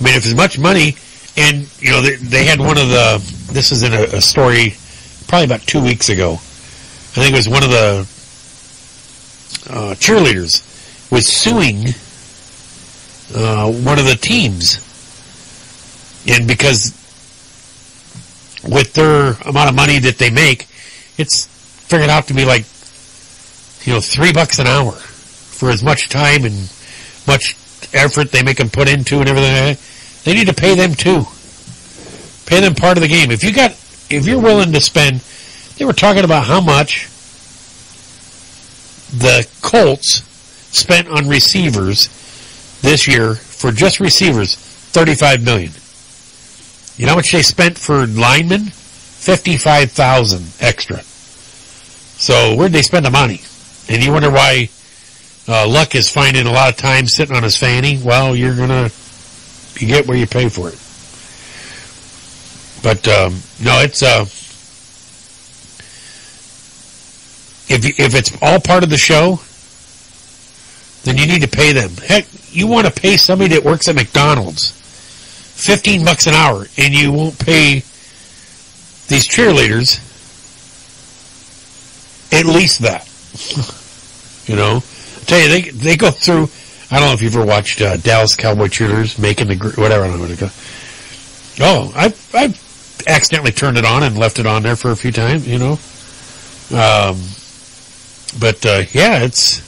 If there's much money. And, they had one of this is in a story probably about 2 weeks ago. I think it was one of the cheerleaders was suing one of the teams. And because with their amount of money that they make, it's figured out to be like, $3 an hour for as much time and much effort they make them put into and everything. They need to pay them too. Pay them part of the game. If you're willing to spend, they were talking about how much the Colts spent on receivers this year for just receivers, $35 million. You know how much they spent for linemen? $55,000 extra. So where'd they spend the money? And you wonder why Luck is finding a lot of time sitting on his fanny. Well, you get where you pay for it. But, no, it's, if it's all part of the show, then you need to pay them. Heck, you want to pay somebody that works at McDonald's $15 an hour, and you won't pay these cheerleaders at least that. You know, I tell you, they go through. I don't know if you've ever watched Dallas Cowboy cheerleaders making the whatever. I don't know what it goes. Oh, I've accidentally turned it on and left it on there for a few times. You know, but yeah, it's.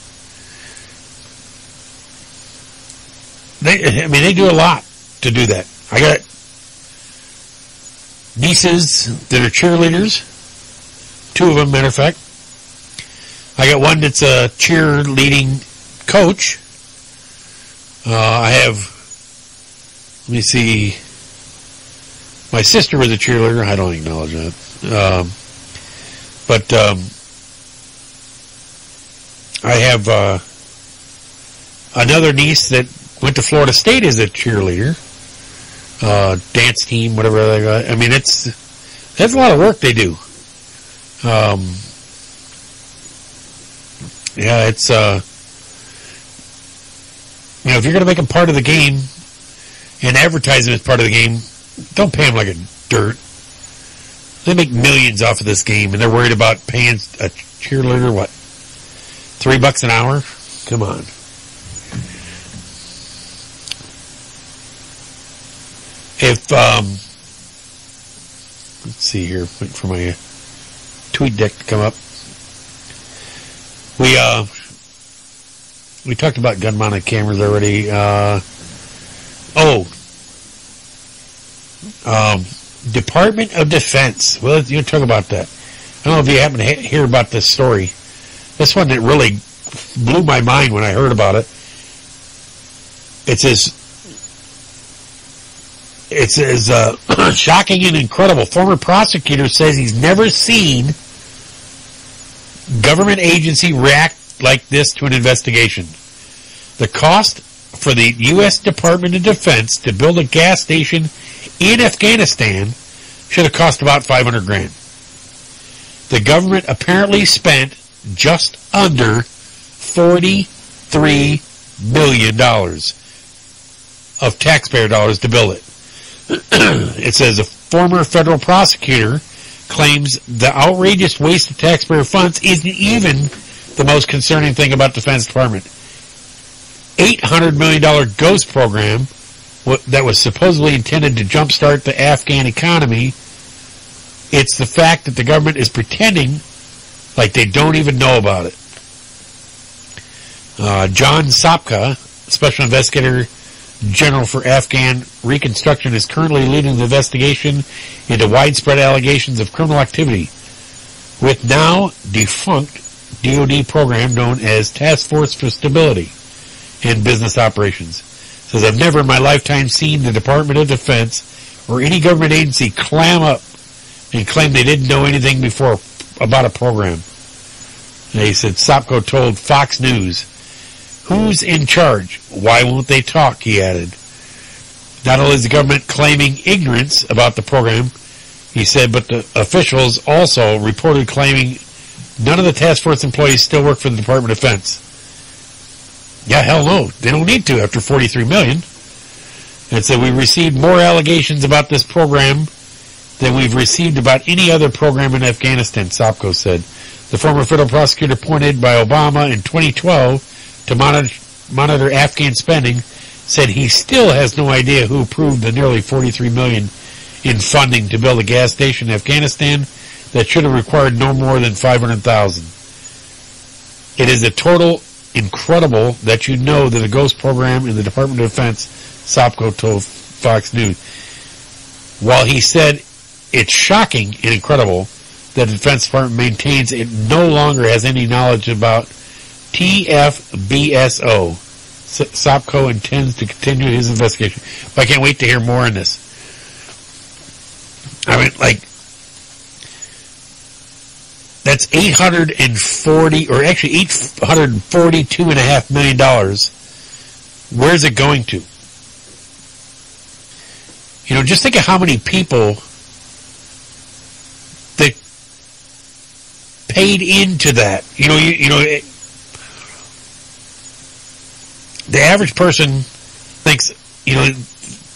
They do a lot to do that. I got nieces that are cheerleaders. 2 of them, matter of fact. I got one that's a cheerleading coach. I have, let me see, my sister was a cheerleader. I don't acknowledge that. But I have another niece that went to Florida State as a cheerleader. Dance team, whatever they got. I mean, that's a lot of work they do. Yeah, it's, you know, if you're going to make them part of the game and advertise them as part of the game, don't pay them like a dirt. They make millions off of this game, and they're worried about paying a cheerleader, what, $3 an hour? Come on. If, let's see here, wait for my tweet deck to come up. We talked about gun-mounted cameras already. Department of Defense. Well, you talk about that. I don't know if you happen to hear about this story. This one that really blew my mind when I heard about it. It says, shocking and incredible. Former prosecutor says he's never seen government agency react like this to an investigation. The cost for the U.S. Department of Defense to build a gas station in Afghanistan should have cost about $500,000. The government apparently spent just under $43 million of taxpayer dollars to build it. It says a former federal prosecutor claims the outrageous waste of taxpayer funds isn't even the most concerning thing about the Defense Department. $800 million GHOST program that was supposedly intended to jumpstart the Afghan economy. It's the fact that the government is pretending like they don't even know about it. John Sopka, Special Investigator General for Afghan Reconstruction, is currently leading the investigation into widespread allegations of criminal activity with now defunct DoD program known as Task Force for Stability and Business Operations. Says, I've never in my lifetime seen the Department of Defense or any government agency clam up and claim they didn't know anything before about a program. And he said, Sopko told Fox News, who's in charge? Why won't they talk? He added. Not only is the government claiming ignorance about the program, he said, but the officials also reported claiming none of the task force employees still work for the Department of Defense. Yeah, hell no. They don't need to after $43 million. And said, we received more allegations about this program than we've received about any other program in Afghanistan, Sopko said. The former federal prosecutor appointed by Obama in 2012 to monitor Afghan spending said he still has no idea who approved the nearly $43 million in funding to build a gas station in Afghanistan that should have required no more than $500,000. It is a total incredible that you know that a ghost program in the Department of Defense, Sopko told Fox News. While he said it's shocking and incredible that the Defense Department maintains it no longer has any knowledge about TFBSO, Sopko intends to continue his investigation. But I can't wait to hear more on this. I mean, like, That's $842.5 million. Where's it going to? You know, just think of how many people that paid into that. You know, the average person thinks, you know,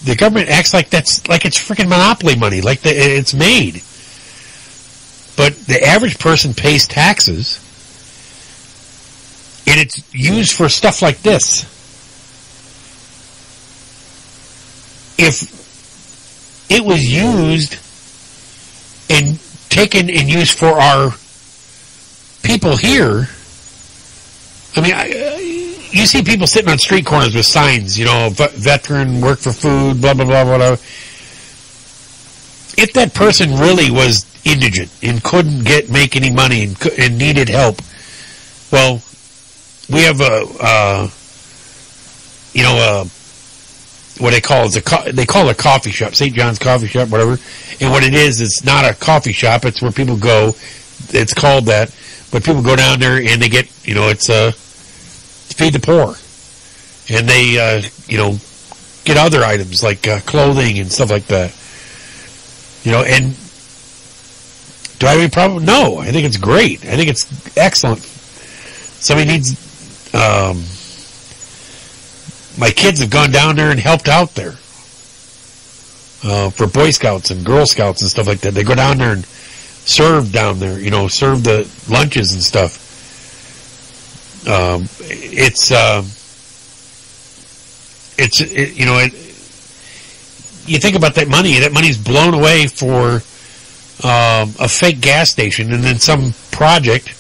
the government acts like that's like it's freaking monopoly money, like it's made. But the average person pays taxes, and it's used for stuff like this. If it was used and taken and used for our people here, I mean, you see people sitting on street corners with signs, you know, veteran, work for food, blah, blah, blah, blah, blah. If that person really was indigent and couldn't make any money and needed help, well, we have what they call it a coffee shop, St. John's Coffee Shop, whatever. And what it is, it's not a coffee shop. It's where people go. It's called that. But people go down there and they get, you know, it's feed the poor. And they, get other items like clothing and stuff like that. You know, and do I have any problem? No, I think it's great. I think it's excellent. Somebody needs, my kids have gone down there and helped out there for Boy Scouts and Girl Scouts and stuff like that. They go down there and serve down there, you know, serve the lunches and stuff. You think about that money's blown away for a fake gas station and then some project.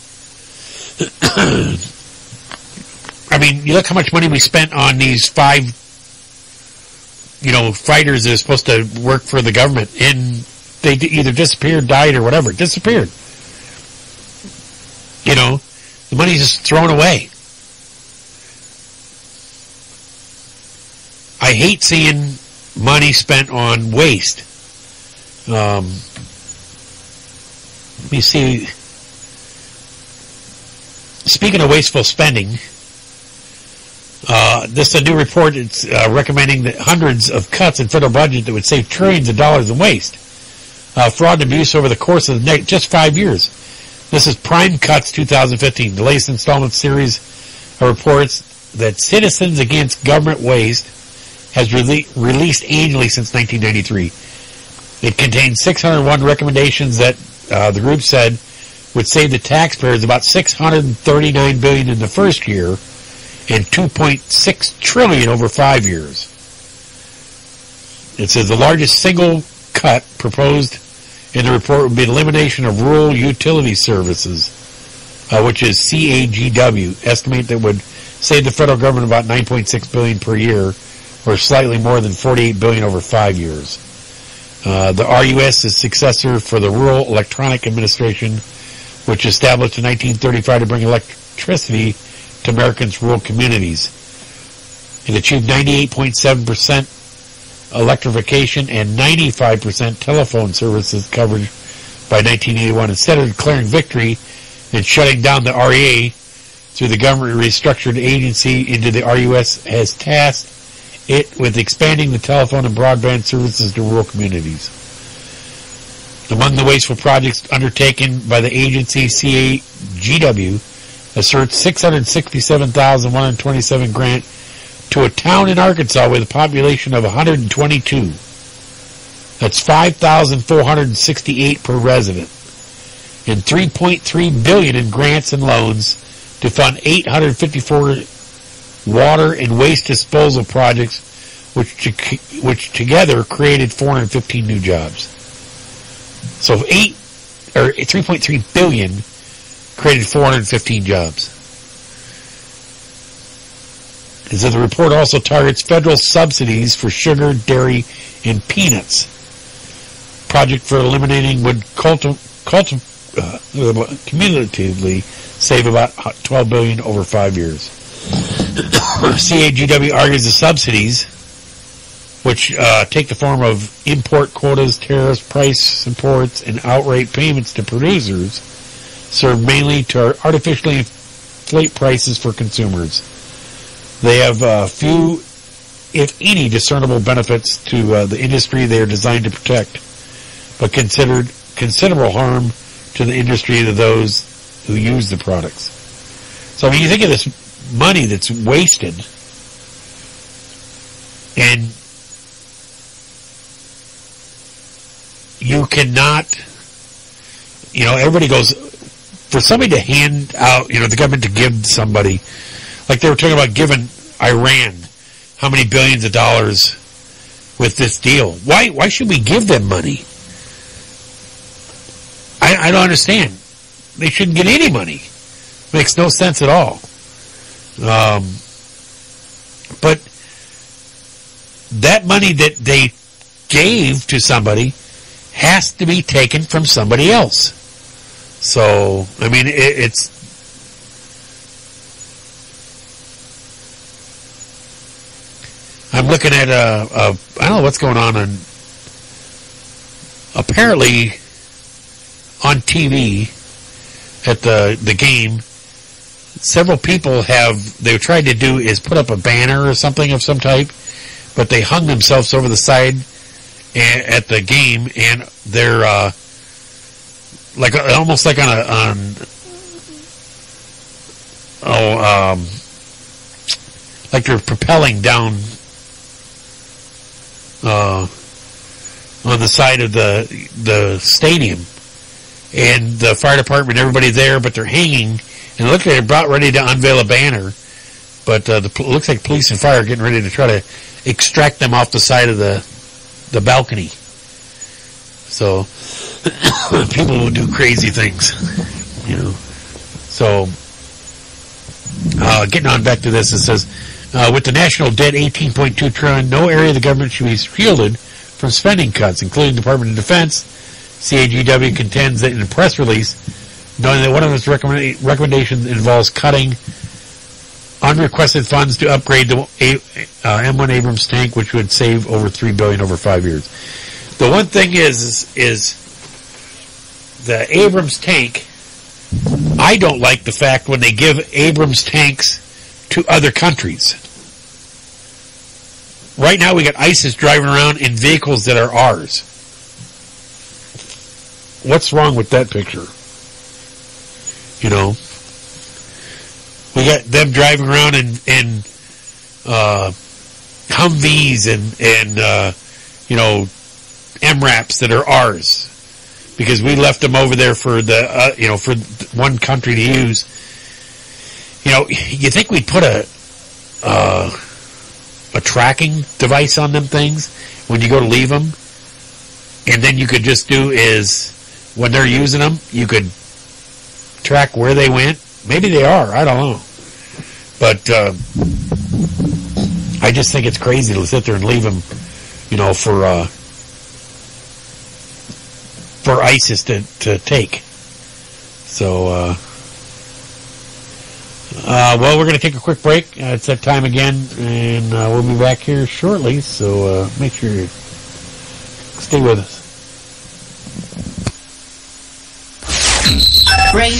I mean, you look how much money we spent on these 5, fighters that are supposed to work for the government, and they either disappeared, died, or whatever. Disappeared. You know, the money's just thrown away. I hate seeing money spent on waste. Let me see. Speaking of wasteful spending, this is a new report. It's recommending that hundreds of cuts in federal budget that would save trillions of dollars in waste, fraud and abuse over the course of just 5 years. This is Prime Cuts 2015, the latest installment series of reports that Citizens Against Government Waste has released annually since 1993. It contains 601 recommendations that the group said would save the taxpayers about $639 billion in the first year and $2.6 trillion over 5 years. It says the largest single cut proposed in the report would be the elimination of rural utility services, which is CAGW. Estimate that would save the federal government about $9.6 billion per year, or slightly more than $48 billion over 5 years. The RUS is successor for the Rural Electronic Administration, which established in 1935 to bring electricity to Americans' rural communities. It achieved 98.7% electrification and 95% telephone services coverage by 1981. Instead of declaring victory and shutting down the REA through the government restructured agency into the RUS, has tasked it with expanding the telephone and broadband services to rural communities. Among the wasteful projects undertaken by the agency, CAGW asserts $667,127 grant to a town in Arkansas with a population of 122. That's 5,468 per resident, and $3.3 billion in grants and loans to fund 854 water and waste disposal projects, which together created 415 new jobs. So 3.3 billion created 415 jobs. And so the report also targets federal subsidies for sugar, dairy, and peanuts. Project for eliminating would cumulatively save about $12 billion over 5 years. CAGW argues the subsidies, which take the form of import quotas, tariffs, price supports, and outright payments to producers, serve mainly to artificially inflate prices for consumers. They have few, if any, discernible benefits to the industry they are designed to protect, but considered considerable harm to the industry to those who use the products. So when you think of this money that's wasted, and you cannot, everybody goes, for somebody to hand out, the government to give somebody, like they were talking about giving Iran how many billions of dollars with this deal. Why should we give them money? I don't understand. They shouldn't get any money. Makes no sense at all. But that money that they gave to somebody has to be taken from somebody else. So, I mean, it's... I'm looking at I don't know what's going on apparently on TV at the game. Several people they tried to do is put up a banner or something of some type, but they hung themselves over the side at the game, and they're almost like like they're propelling down on the side of the stadium, and the fire department, everybody there, but they're hanging, and it looks like they're about ready to unveil a banner, but it looks like police and fire are getting ready to try to extract them off the side of the balcony. So people will do crazy things, So getting on back to this, it says, with the national debt $18.2 trillion, no area of the government should be shielded from spending cuts, including the Department of Defense. CAGW contends that in a press release, knowing that one of its recommendations involves cutting unrequested funds to upgrade the M1 Abrams tank, which would save over $3 billion over 5 years. The one thing is the Abrams tank. I don't like the fact when they give Abrams tanks to other countries. Right now we got ISIS driving around in vehicles that are ours. What's wrong with that picture? We got them driving around in Humvees and MRAPs that are ours, because we left them over there for for one country to use. You think we'd put a tracking device on them things when you go to leave them, and then you could just do is when they're using them, you could track where they went. Maybe they are. I don't know. But I just think it's crazy to sit there and leave them, for ISIS to take. So, well, we're going to take a quick break. It's that time again, and we'll be back here shortly. So make sure you stay with us. Brain.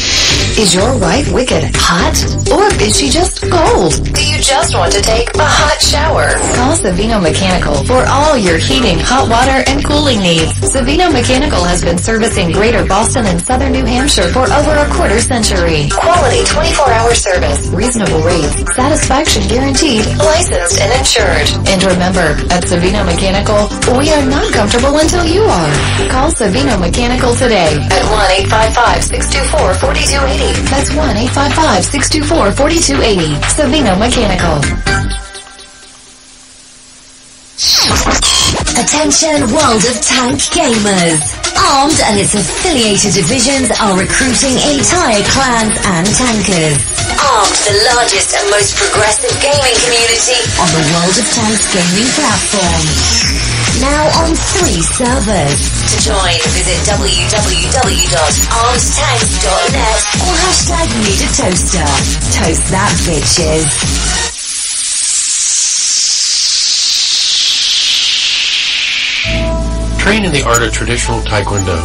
Is your wife wicked hot? Or is she just cold? Do you just want to take a hot shower? Call Savino Mechanical for all your heating, hot water, and cooling needs. Savino Mechanical has been servicing Greater Boston and Southern New Hampshire for over a quarter century. Quality 24-hour service, reasonable rates, satisfaction guaranteed, licensed and insured. And remember, at Savino Mechanical, we are not comfortable until you are. Call Savino Mechanical today at 1-855-624-4280. That's 1-855-624-4280. Savino Mechanical. Attention World of Tank gamers. Armed and its affiliated divisions are recruiting entire clans and tankers. Armed, the largest and most progressive gaming community on the World of Tanks gaming platform. Now on 3 servers. To join, visit www.armedtanks.net or #need a toaster. Toast that, bitches. Train in the art of traditional Taekwondo.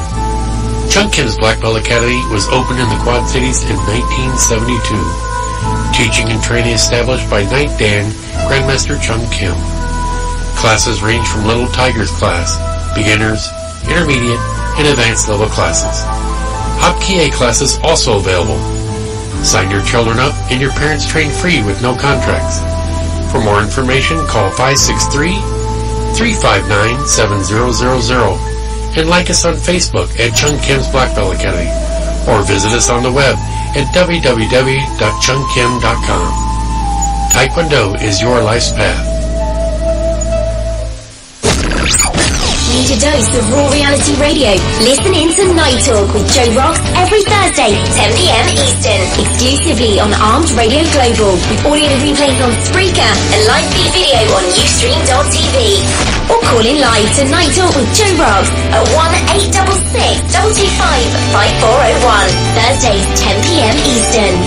Chunk Kim's Black Belt Academy was opened in the Quad Cities in 1972. Teaching and training established by Knight Dan, Grandmaster Chung Kim. Classes range from Little Tigers class, beginners, intermediate, and advanced level classes. Hopkey A classes also available. Sign your children up and your parents train free with no contracts. For more information, call 563-359-7000 and like us on Facebook at Chung Kim's Black Belt Academy or visit us on the web at www.chungkim.com. Taekwondo is your life's path. Need a dose of raw reality radio? Listen in to Night Talk with Joe Rocks every Thursday, 10 p.m. Eastern, exclusively on Armed Radio Global, with audio replays on Spreaker and live feed video on Ustream.tv. Or call in live to Night Talk with Joe Rocks at 1-866-225-5401, Thursdays, 10 p.m. Eastern.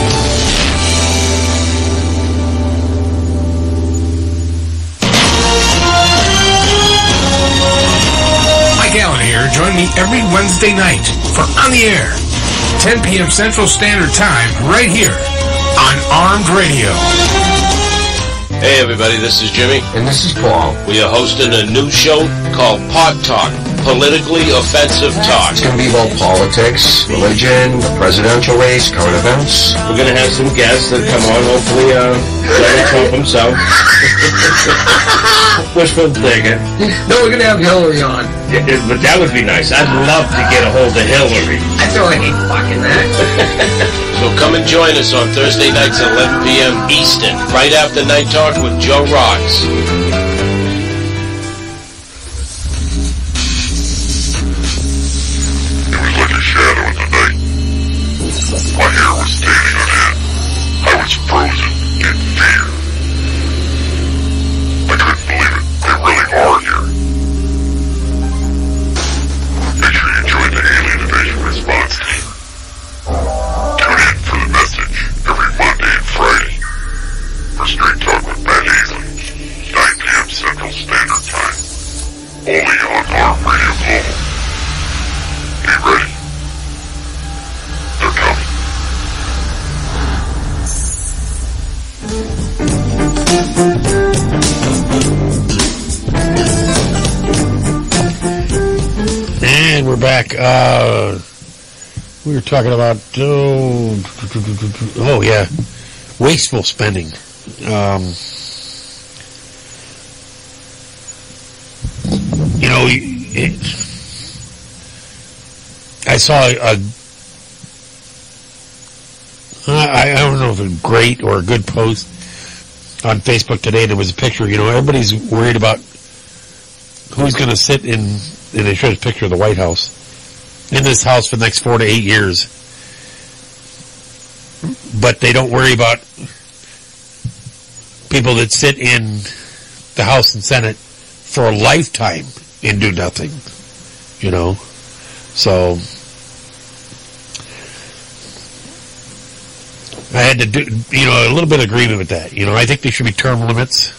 Allen here. Join me every Wednesday night for On the Air, 10 p.m. Central Standard Time, right here on Armed Radio. Hey everybody, this is Jimmy. And this is Paul. We are hosting a new show called Pod Talk, politically offensive talk. It's going to be about politics, religion, the presidential race, current events. We're going to have some guests that come on, hopefully Donald Trump himself. Wishful thinking. No, we're going to have Hillary on. But that would be nice. I'd love to get a hold of Hillary. I thought I hate fucking that. So come and join us on Thursday nights at 11 p.m. Eastern, right after Night Talk with Joe Rocks. It was like a shadow in the night. My hair was standing on end. I was frozen in fear. I couldn't believe it. They really are here. Make sure you join the Alien Invasion Response Team. Tune in for the message every Monday and Friday for Straight Talk with Matt Hasley, 9 p.m. Central Standard Time. Only on Armed Radio Global. Be ready. They're coming. And we're back. We were talking about, wasteful spending. I saw I don't know if it's great or a good post on Facebook today. There was a picture, everybody's worried about who's going to sit in, and they showed a picture of the White House, in this house for the next 4 to 8 years. But they don't worry about people that sit in the House and Senate for a lifetime and do nothing, So I had to do, a little bit of agreement with that. I think there should be term limits.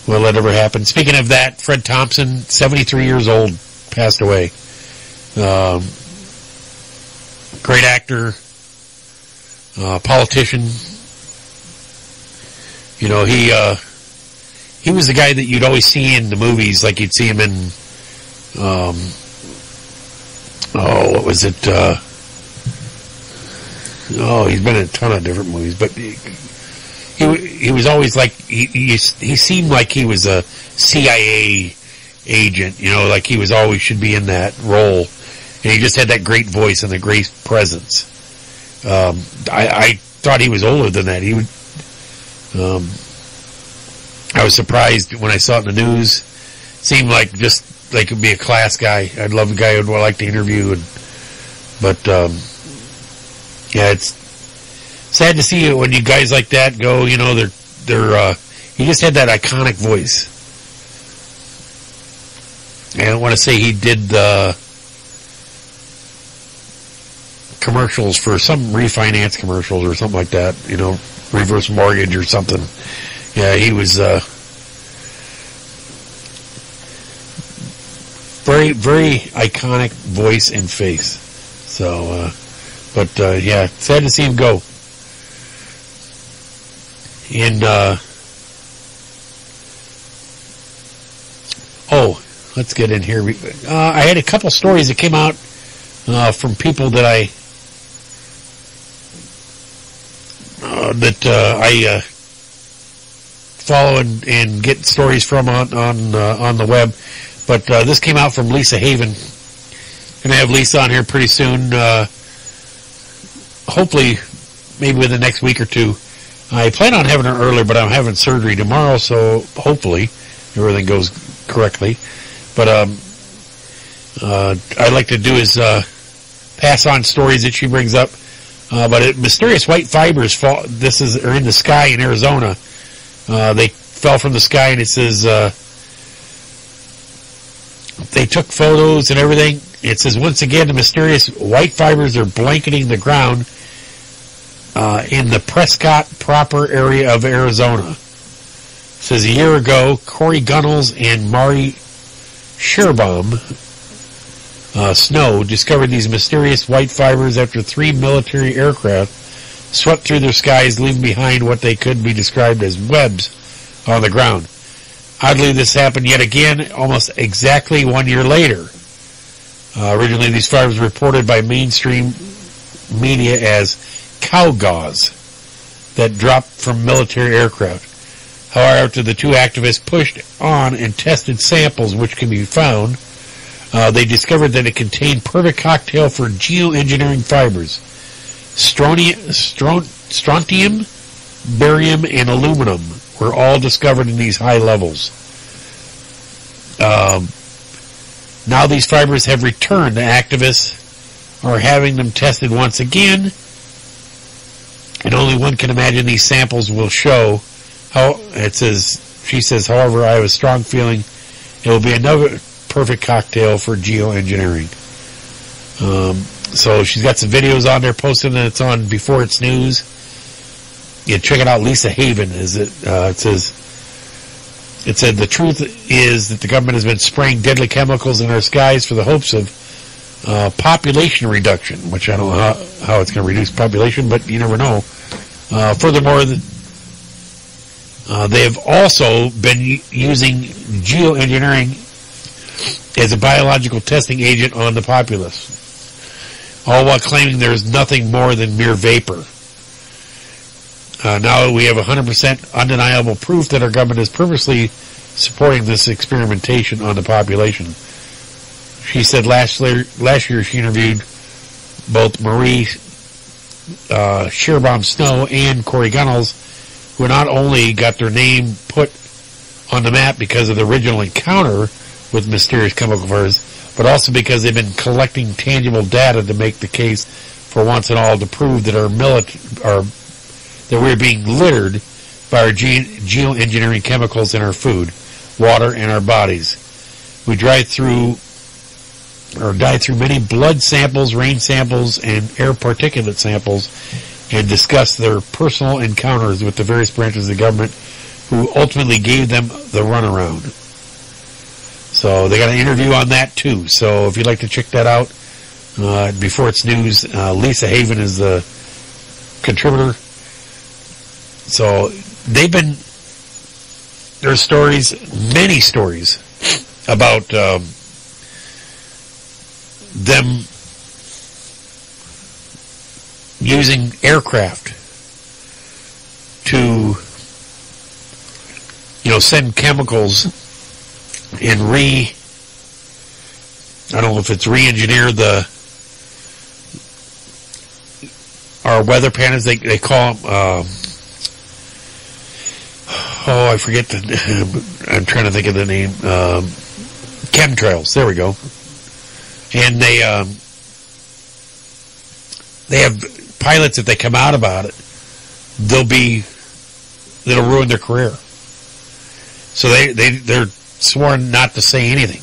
Will that ever happen? Speaking of that, Fred Thompson, 73 years old, passed away. Great actor, politician. He was the guy that you'd always see in the movies, like you'd see him in, what was it? He's been in a ton of different movies, but he was always like, he seemed like he was a CIA agent, like he was always should be in that role. And he just had that great voice and the great presence. I thought he was older than that. I was surprised when I saw it in the news. Seemed like just like he'd be a class guy. I'd love a guy who'd like to interview. It's sad to see when you guys like that go. He just had that iconic voice. I don't want to say he did the commercials for some refinance commercials or something like that, reverse mortgage or something. Yeah, he was, for very, very iconic voice and face. So, yeah, sad to see him go. And, let's get in here. I had a couple stories that came out from people that I follow and get stories from on the web. But this came out from Lisa Haven. Going to have Lisa on here pretty soon. Hopefully, maybe within the next week or two. I plan on having her earlier, but I'm having surgery tomorrow, so hopefully everything goes correctly. But I'd like to do is pass on stories that she brings up. But mysterious white fibers are in the sky in Arizona. They fell from the sky, and it says they took photos and everything. It says, once again, the mysterious white fibers are blanketing the ground in the Prescott proper area of Arizona. It says a year ago, Corey Gunnels and Mari Sherbaum Snow discovered these mysterious white fibers after 3 military aircraft swept through their skies, leaving behind what they could be described as webs on the ground. Oddly, this happened yet again almost exactly 1 year later. Originally, these fibers were reported by mainstream media as cow gauze that dropped from military aircraft. However, after the two activists pushed on and tested samples which can be found, they discovered that it contained perfect cocktail for geoengineering fibers. Strontium, barium, and aluminum were all discovered in these high levels. Now these fibers have returned. The activists are having them tested once again, and only one can imagine these samples will show how it says. She says, however, I have a strong feeling it will be another perfect cocktail for geoengineering. So she's got some videos on there posted, and it's on Before It's News. Yeah, check it out. Lisa Haven is it? It said the truth is that the government has been spraying deadly chemicals in our skies for the hopes of population reduction, which I don't know how it's going to reduce population, but you never know. Furthermore, they have also been using geoengineering as a biological testing agent on the populace, all while claiming there is nothing more than mere vapor. Now we have 100% undeniable proof that our government is purposely supporting this experimentation on the population. She said last year she interviewed both Marie Sherbaum Snow and Corey Gunnels, who not only got their name put on the map because of the original encounter with mysterious chemical fibers, but also because they've been collecting tangible data to make the case for once and all to prove that that we're being littered by our geoengineering chemicals in our food, water, and our bodies. We die through many blood samples, rain samples, and air particulate samples, and discuss their personal encounters with the various branches of the government who ultimately gave them the runaround. So they got an interview on that too. So if you'd like to check that out, Before It's News, Lisa Haven is the contributor. So there's stories, many stories about them using aircraft to, send chemicals and I don't know if it's re-engineer our weather patterns. They call them, I forget I'm trying to think of the name, chemtrails. There we go. And they have pilots, if they come out about it, it'll ruin their career. So they're sworn not to say anything.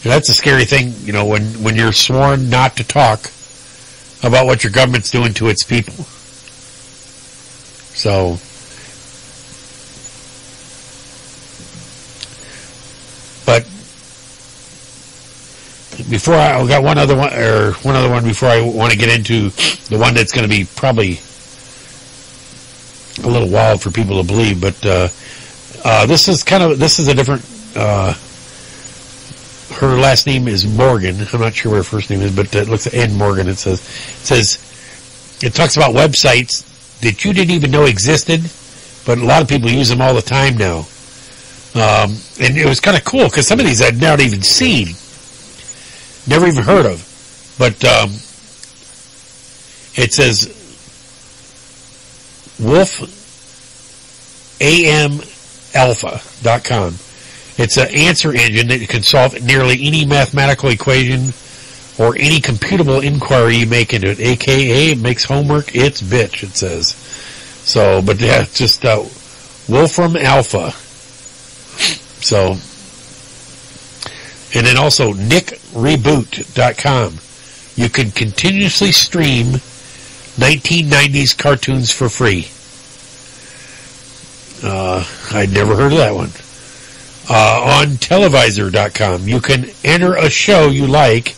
And that's a scary thing, when you're sworn not to talk about what your government's doing to its people. So before I got one other one before I want to get into the one that's going to be probably a little wild for people to believe, but this is a different. Her last name is Morgan. I'm not sure what her first name is, but it looks N Morgan. It talks about websites that you didn't even know existed, but a lot of people use them all the time now. And it was kind of cool because some of these I'd not even seen, never even heard of. But it says wolfamalpha.com. It's an answer engine that can solve nearly any mathematical equation or any computable inquiry you make into it, aka it makes homework its bitch, it says. So, but yeah, it's just Wolfram Alpha. So, and then also nickreboot.com. You can continuously stream 1990s cartoons for free. I'd never heard of that one. On televisor.com, you can enter a show you like,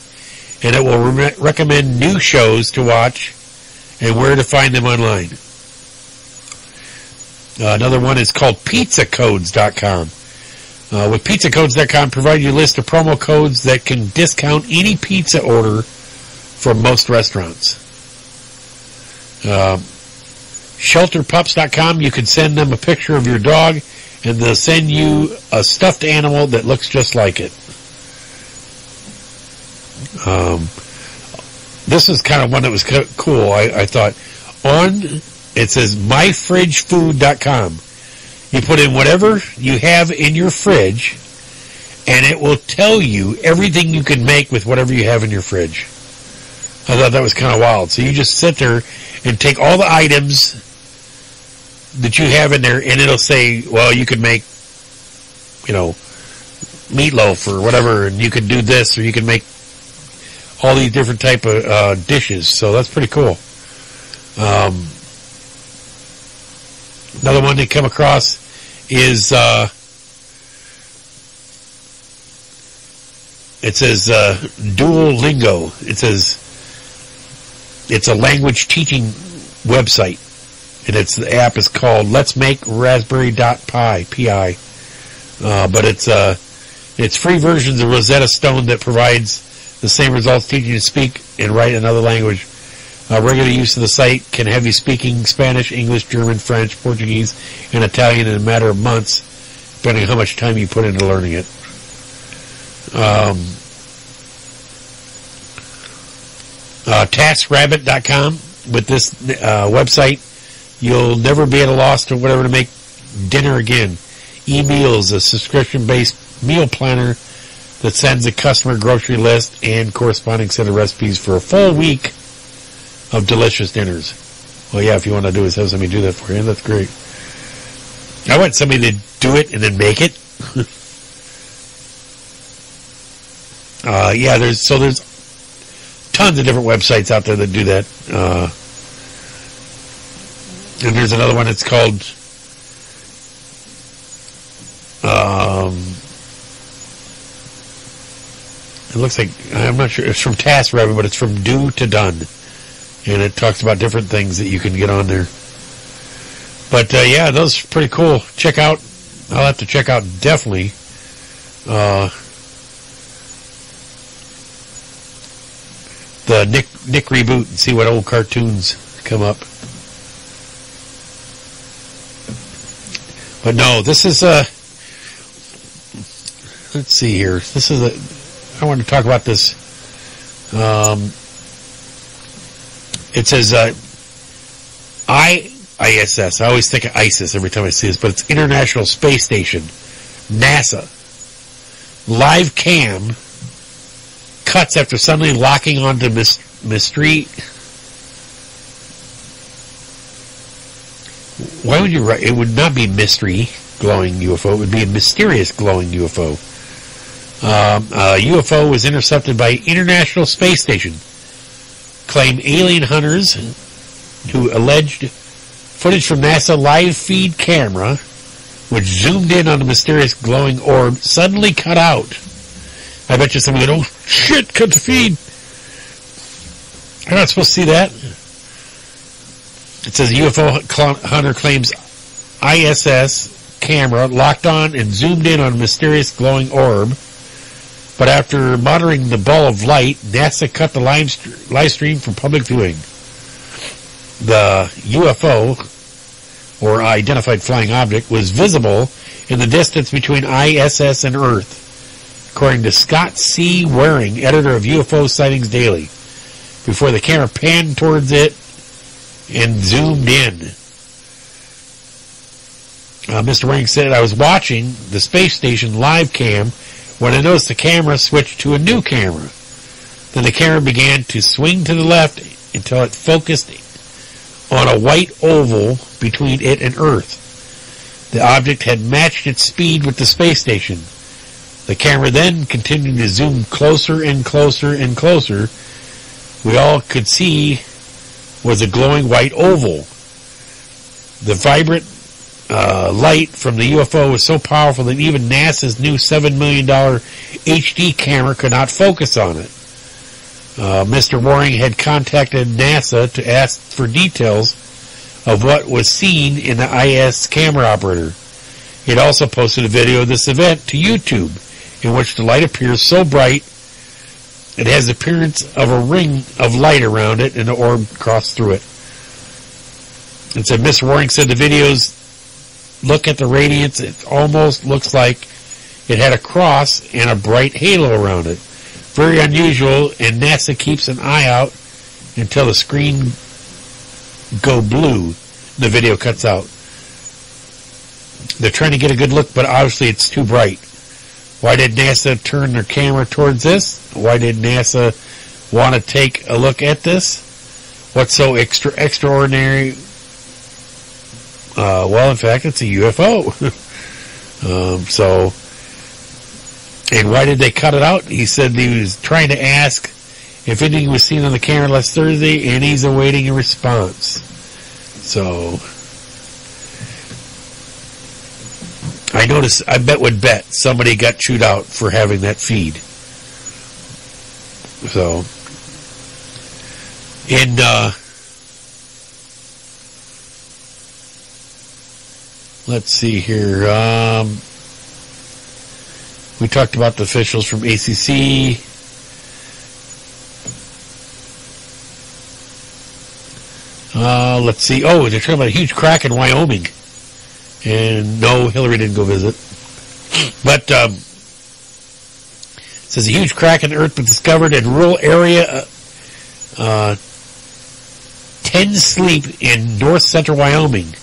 and it will recommend new shows to watch and where to find them online. Another one is called pizzacodes.com. With pizzacodes.com, provide you a list of promo codes that can discount any pizza order from most restaurants. Shelterpups.com, you can send them a picture of your dog, and they'll send you a stuffed animal that looks just like it. This is kind of one that was cool, I thought. It says myfridgefood.com. You put in whatever you have in your fridge, and it will tell you everything you can make with whatever you have in your fridge. I thought that was kind of wild. So you just sit there and take all the items that you have in there, and it'll say, well, you could make, meatloaf or whatever, and you could do this, or you can make all these different type of dishes. So that's pretty cool. Another one they come across is it says Duolingo. It says it's a language teaching website, and the app is called Let's Make Raspberry.Pi, P-I. But it's free versions of Rosetta Stone that provides the same results teaching you to speak and write another language. Regular use of the site can have you speaking Spanish, English, German, French, Portuguese, and Italian in a matter of months, depending on how much time you put into learning it. TaskRabbit.com. With this website, you'll never be at a loss to whatever to make dinner again. E-Meals, a subscription-based meal planner that sends a customer grocery list and corresponding set of recipes for a full week of delicious dinners. Well, yeah, if you want to have somebody do that for you, that's great. I want somebody to do it and then make it. There's tons of different websites out there that do that. And there's another one that's called it looks like, I'm not sure, it's from TaskRabbit, but it's from Do to Done. And it talks about different things that you can get on there. But, those are pretty cool. I'll have to check out definitely the Nick Reboot and see what old cartoons come up. But no, this is let's see here. I want to talk about this. It says ISS. I always think of ISIS every time I see this, but it's International Space Station, NASA. Live cam cuts after suddenly locking onto mystery. Why would you write? It would not be mystery glowing UFO. It would be a mysterious glowing UFO. UFO was intercepted by International Space Station. Claim alien hunters who alleged footage from NASA live feed camera, which zoomed in on the mysterious glowing orb, suddenly cut out. I bet you somebody goes, Shit, cut the feed. You're not supposed to see that. It says UFO hunter claims ISS camera locked on and zoomed in on a mysterious glowing orb. But after monitoring the ball of light, NASA cut the live stream from public viewing. The UFO, or identified flying object, was visible in the distance between ISS and Earth, according to Scott C. Waring, editor of UFO Sightings Daily, before the camera panned towards it and zoomed in. Mr. Waring said, I was watching the space station live cam when I noticed the camera switched to a new camera. Then the camera began to swing to the left until it focused on a white oval between it and Earth. The object had matched its speed with the space station. The camera then continued to zoom closer and closer and closer. We all could see was a glowing white oval. The vibrant light from the UFO was so powerful that even NASA's new $7 million HD camera could not focus on it. Mr. Waring had contacted NASA to ask for details of what was seen in the IS camera operator. He had also posted a video of this event to YouTube, in which the light appears so bright it has the appearance of a ring of light around it and the orb crossed through it. It said, Mr. Waring said the videos look at the radiance, it almost looks like it had a cross and a bright halo around it. Very unusual, and NASA keeps an eye out until the screen go blue. The video cuts out. They're trying to get a good look, but obviously it's too bright. Why did NASA turn their camera towards this? Why did NASA want to take a look at this? What's so extraordinary? Well, in fact, it's a UFO. And why did they cut it out? He said he was trying to ask if anything was seen on the camera last Thursday, and he's awaiting a response. So, I noticed, I would bet somebody got chewed out for having that feed. So, and, let's see here. We talked about the officials from ACC. Let's see. Oh, they're talking about a huge crack in Wyoming. And no, Hillary didn't go visit. But, it says a huge crack in the earth was discovered in rural area, Sleep in north central Wyoming.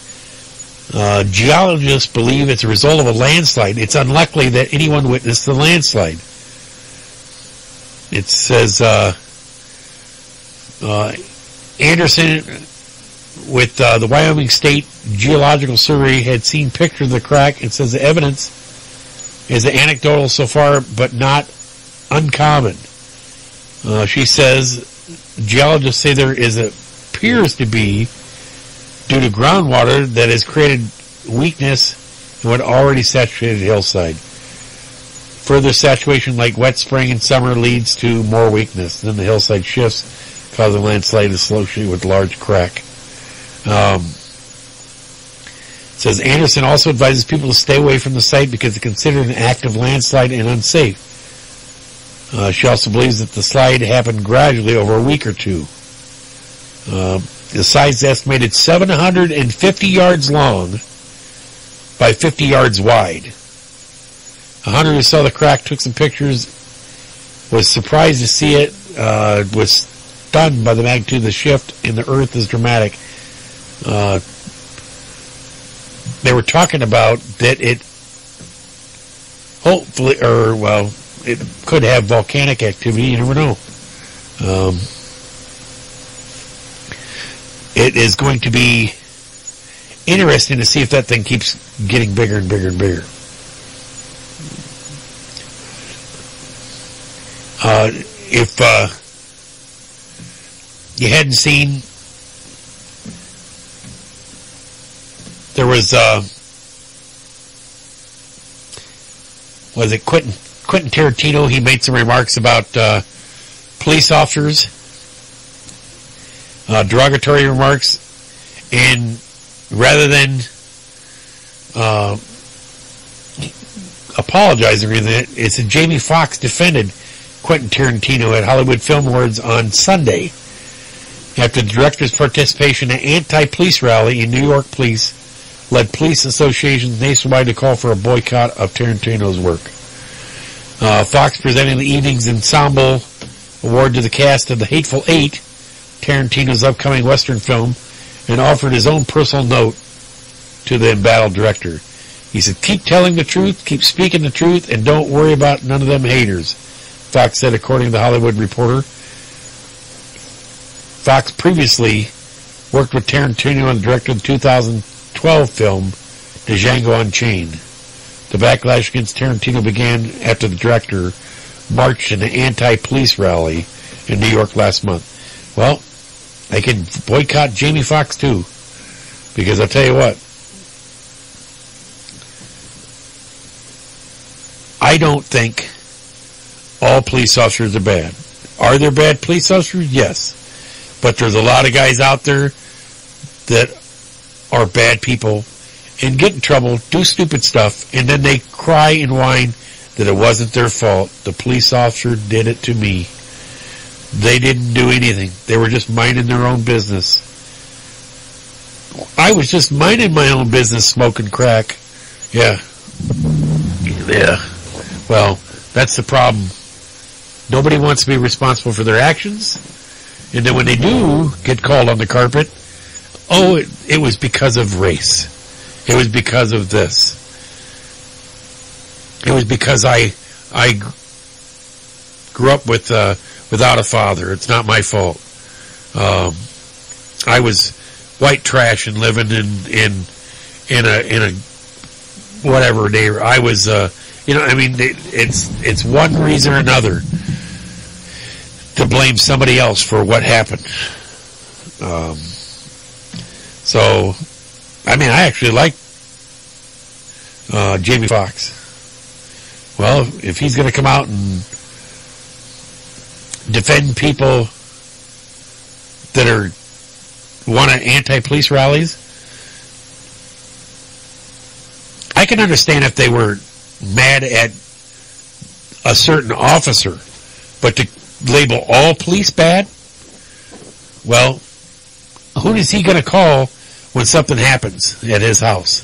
Geologists believe it's a result of a landslide. It's unlikely that anyone witnessed the landslide. It says, Anderson with the Wyoming State Geological Survey had seen pictures of the crack and says the evidence is anecdotal so far, but not uncommon. She says geologists say there appears to be, due to groundwater that has created weakness in what already saturated hillside. Further saturation like wet spring and summer leads to more weakness. Then the hillside shifts, causing landslide associated with large crack. It says Anderson also advises people to stay away from the site because it's considered an active landslide and unsafe. She also believes that the slide happened gradually over a week or two. The site is estimated 750 yards long by 50 yards wide. A hunter who saw the crack, took some pictures, was surprised to see it, was stunned by the magnitude of the shift in the earth is dramatic. They were talking about that it hopefully, it could have volcanic activity, you never know. It is going to be interesting to see if that thing keeps getting bigger and bigger and bigger. If you hadn't seen, there was Quentin Quentin Tarantino, he made some remarks about police officers, derogatory remarks, and rather than apologizing or anything, it said Jamie Foxx defended Quentin Tarantino at Hollywood Film Awards on Sunday after the director's participation in an anti-police rally in New York. Police led police associations nationwide to call for a boycott of Tarantino's work. Fox presenting the evening's Ensemble Award to the cast of The Hateful Eight, Tarantino's upcoming Western film, and offered his own personal note to the embattled director. He said, "Keep telling the truth, keep speaking the truth, and don't worry about none of them haters," Fox said, according to The Hollywood Reporter. Fox previously worked with Tarantino and the director of the 2012 film Django Unchained. The backlash against Tarantino began after the director marched in an anti-police rally in New York last month. Well, they can boycott Jamie Foxx too, because I'll tell you what, I don't think all police officers are bad. Are there bad police officers? Yes. But there's a lot of guys out there that are bad people and get in trouble, do stupid stuff, and then they cry and whine that it wasn't their fault. The police officer did it to me. They didn't do anything. They were just minding their own business. I was just minding my own business, smoking crack. Yeah. Well, that's the problem. Nobody wants to be responsible for their actions. And then when they do get called on the carpet, it was because of race. It was because of this. It was because I grew up without a father. It's not my fault. I was white trash and living in a whatever neighbor. I was it's one reason or another to blame somebody else for what happened. I actually like Jamie Foxx. Well, if he's going to come out and defend people that want anti-police rallies, I can understand if they were mad at a certain officer, but to label all police bad, well, who is he going to call when something happens at his house?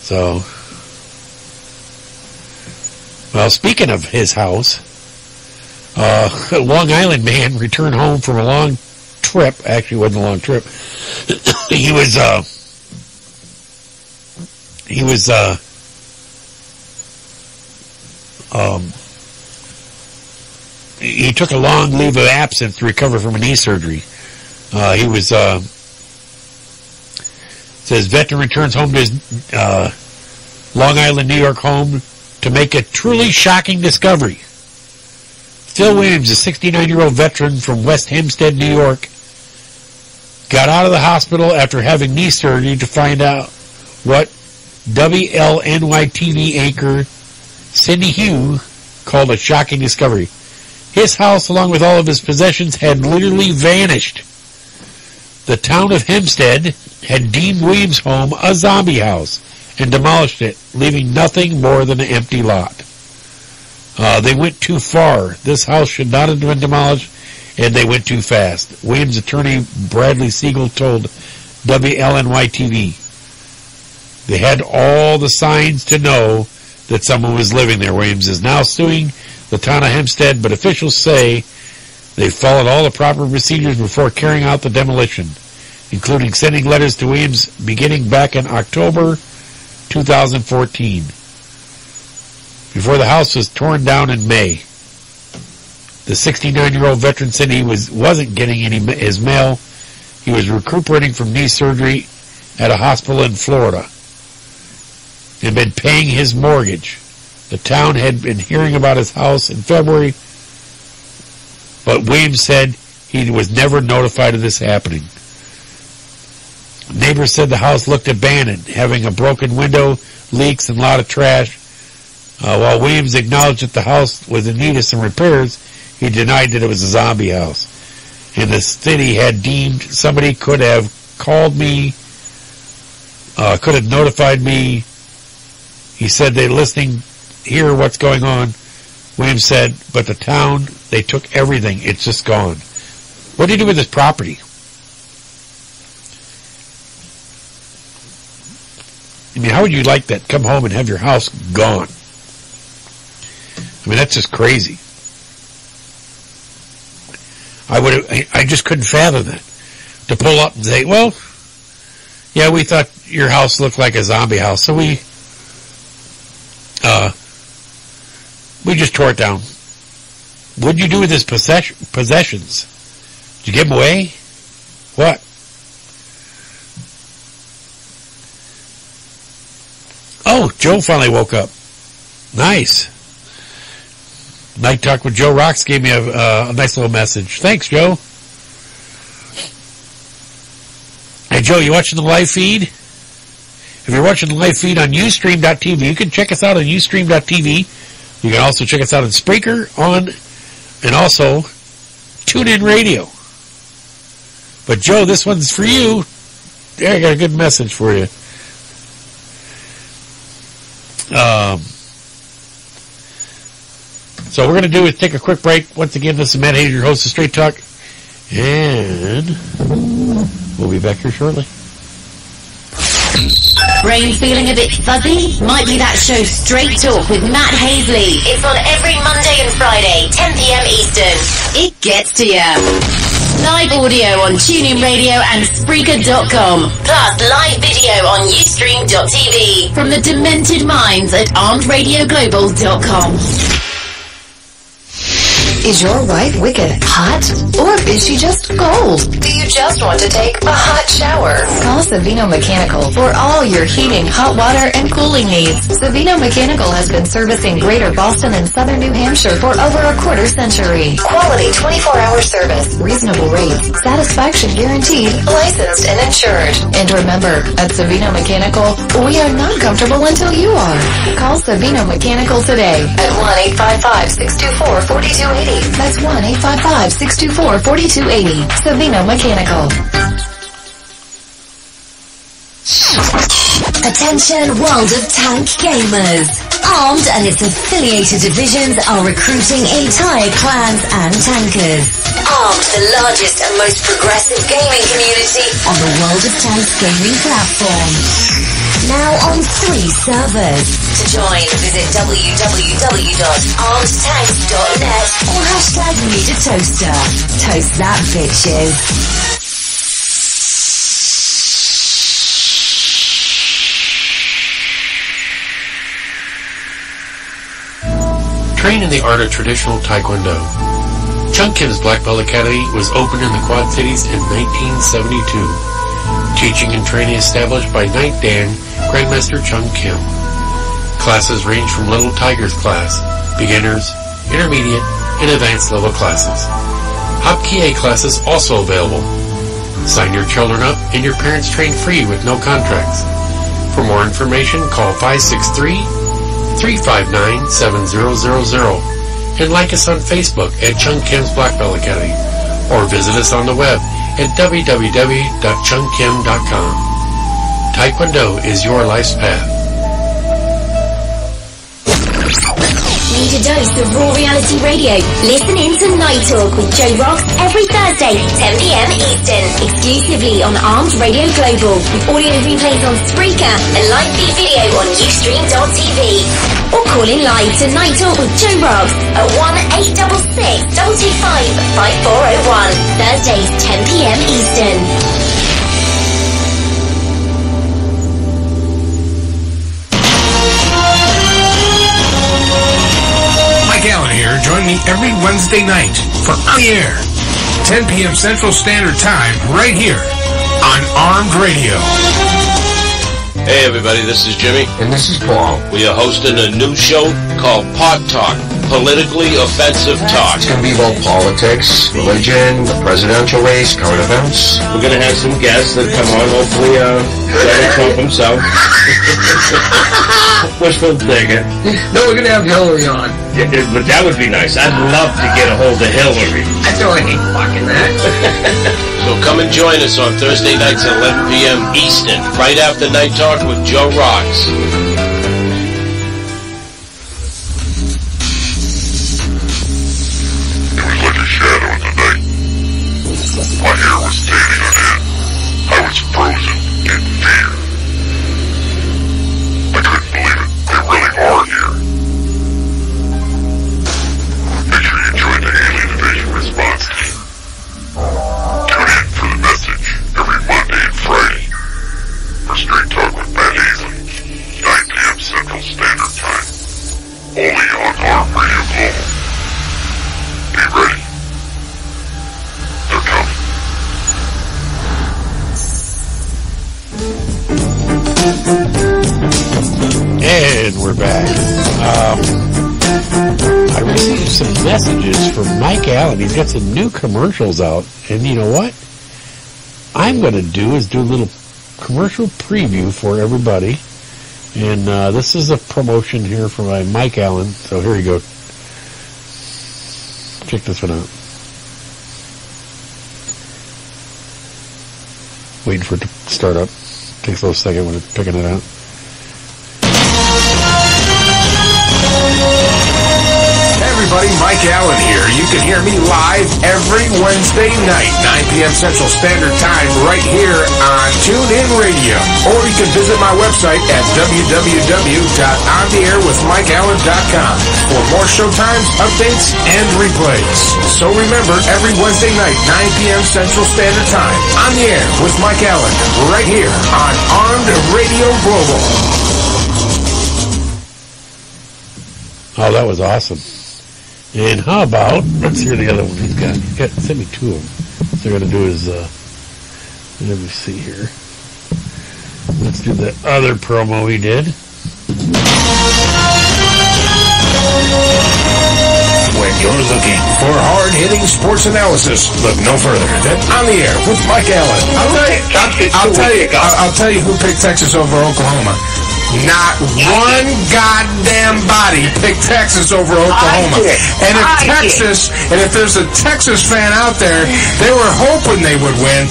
So, well, speaking of his house, a Long Island man returned home from a long trip. Actually, it wasn't a long trip. He took a long leave of absence to recover from a knee surgery. Says veteran returns home to his Long Island, New York home to make a truly shocking discovery. Phil Williams, a 69-year-old veteran from West Hempstead, New York, got out of the hospital after having knee surgery to find out what WLNY-TV anchor Cindy Hugh called a shocking discovery. His house, along with all of his possessions, had literally vanished. The town of Hempstead had deemed Williams' home a zombie house and demolished it, leaving nothing more than an empty lot. They went too far. This house should not have been demolished, and they went too fast. Williams' attorney, Bradley Siegel, told WLNY-TV. They had all the signs to know that someone was living there. Williams is now suing the town of Hempstead, but officials say they followed all the proper procedures before carrying out the demolition, including sending letters to Williams beginning back in October 2014. Before the house was torn down in May. The 69-year-old veteran said he wasn't getting his mail. He was recuperating from knee surgery at a hospital in Florida and been paying his mortgage. The town had been hearing about his house in February, but Williams said he was never notified of this happening. Neighbors said the house looked abandoned, having a broken window, leaks, and a lot of trash. While Williams acknowledged that the house was in need of some repairs, he denied that it was a zombie house. And the city had deemed somebody could have called me, could have notified me. He said they're listening, hear what's going on. Williams said, but the town, they took everything. It's just gone. What do you do with this property? I mean, how would you like that? Come home and have your house gone. I mean, that's just crazy. I just couldn't fathom that. To pull up and say, well, yeah, we thought your house looked like a zombie house, so we just tore it down. What did you do with his possessions? Did you give them away? What? Oh, Joe finally woke up. Nice. Night Talk with Joe Rocks gave me a nice little message. Thanks, Joe. Hey, Joe, you watching the live feed? If you're watching the live feed on Ustream.tv, you can check us out on Ustream.tv. You can also check us out on Spreaker, and also TuneIn Radio. But, Joe, this one's for you. Yeah, I got a good message for you. So we're going to do is take a quick break. Once again, this is Matt Hayes, your host of Straight Talk. And we'll be back here shortly. Brain feeling a bit fuzzy? Might be that show Straight Talk with Matt Hasley. It's on every Monday and Friday, 10 p.m. Eastern. It gets to you. Live audio on TuneIn Radio and Spreaker.com. Plus live video on Ustream.tv. From the demented minds at ArmedRadioGlobal.com. Is your wife wicked hot? Or is she just cold? Do you just want to take a hot shower? Call Savino Mechanical for all your heating, hot water, and cooling needs. Savino Mechanical has been servicing Greater Boston and Southern New Hampshire for over a quarter century. Quality 24-hour service, reasonable rates, satisfaction guaranteed, licensed and insured. And remember, at Savino Mechanical, we are not comfortable until you are. Call Savino Mechanical today at 1-855-624-4280. That's 1-855-624-4280. Savino Mechanical. Attention World of Tank gamers. Armed and its affiliated divisions are recruiting entire clans and tankers. Armed, the largest and most progressive gaming community on the World of Tanks gaming platform. Now on 3 servers. To join, visit www.armedtanks.net or hashtag Need a Toaster. Toast that, bitches. Train in the art of traditional Taekwondo. Chung Kim's Black Belt Academy was opened in the Quad Cities in 1972. Teaching and training established by Knight Dan, Grandmaster Chung Kim. Classes range from Little Tigers class, beginners, intermediate, and advanced level classes. Hapkido classes also available. Sign your children up and your parents train free with no contracts. For more information, call 563-359-7000 and like us on Facebook at Chung Kim's Black Belt Academy or visit us on the web at www.chungkim.com. Taekwondo is your life's path. Need a dose of raw reality radio? Listen in to Night Talk with Joe Rocks every Thursday, 10 p.m. Eastern, exclusively on Armed Radio Global, with audio replays on Spreaker and live feed video on Ustream.tv. Or call in live to Night Talk with Joe Rocks at 1-866-225-5401, Thursdays, 10 p.m. Eastern. Allen here. Join me every Wednesday night for On the Air, 10 p.m. Central Standard Time, right here on Armed Radio. Hey everybody, this is Jimmy. And this is Paul. We are hosting a new show called Pod Talk. politically offensive talk. It's going to be about politics, religion, the presidential race, current events. We're going to have some guests that come on, hopefully Donald Trump himself. Wishful thinking. No, we're going to have Hillary on. Yeah, but that would be nice. I'd love to get a hold of Hillary. I don't hate fucking that. So come and join us on Thursday nights at 11 p.m. Eastern, right after Night Talk with Joe Rocks. My hair was standing on end. I was frozen in fear. I couldn't believe it. They really are here. Make sure you join the Alien Invasion response team. Tune in for the message every Monday and Friday for Straight Talk with Matt Hasley, 9 p.m. Central Standard Time. Only on Arm Radio Global. Be ready. They're coming. And we're back. I received some messages from Mike Allen. He's got some new commercials out. And you know what? I'm going to do is do a little commercial preview for everybody. And this is a promotion here from Mike Allen. So here you go. Check this one out. Waiting for it to start up. Takes a little second when it's picking it out. Hey everybody, Mike Allen here. You can hear me live every Wednesday night, 9 p.m. Central Standard Time, right here on TuneIn Radio. Or you can visit my website at www.ontheairwithmikeallen.com for more showtimes, updates, and replays. So remember, every Wednesday night, 9 p.m. Central Standard Time, on the air with Mike Allen, right here on Armed Radio Global. Oh, that was awesome. And how about, let's hear the other one he's got. He's got sent me two of them. So I'm going to do is, let me see here. Let's do the other promo he did. When you're looking for hard-hitting sports analysis, look no further than On the Air with Mike Allen. I'll tell you who picked Texas over Oklahoma. Not one goddamn body picked Texas over Oklahoma. And if there's a Texas fan out there, they were hoping they would win.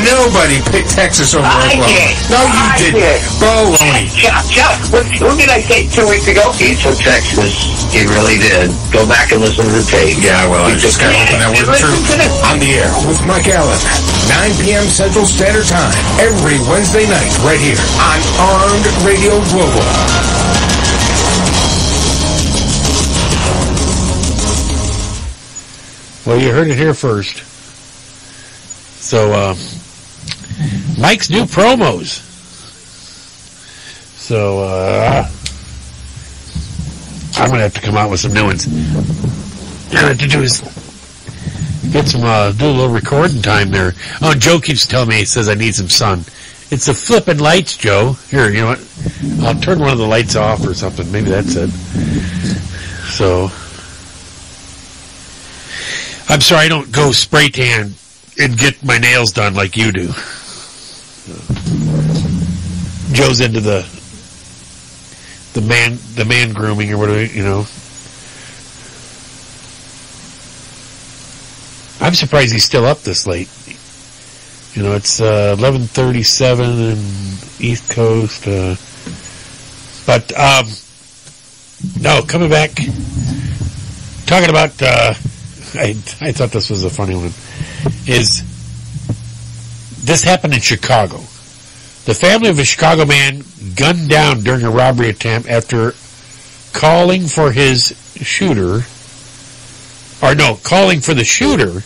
Nobody picked Texas over Oklahoma. No, you didn't. Baloney. What did I say 2 weeks ago? He took Texas. He really did. Go back and listen to the tape. Yeah, well, I just got hoping that wasn't true. On the Air with Mike Allen, 9 p.m. Central Standard Time, every Wednesday night, right here on Armed Radio Global. Well, you heard it here first. So, Mike's new promos. So, I'm going to have to come out with some new ones. All I have to do is get some, do a little recording time there. Oh, Joe keeps telling me, he says I need some sun. It's the flipping lights, Joe. Here, you know what? I'll turn one of the lights off or something. Maybe that's it. So, I'm sorry I don't go spray tan and get my nails done like you do. Joe's into the man grooming or whatever, you know. I'm surprised he's still up this late. You know, it's 11:37 in East Coast. But no, coming back, talking about. I thought this was a funny one. Is this happened in Chicago? The family of a Chicago man gunned down during a robbery attempt after calling for his shooter. Calling for the shooter.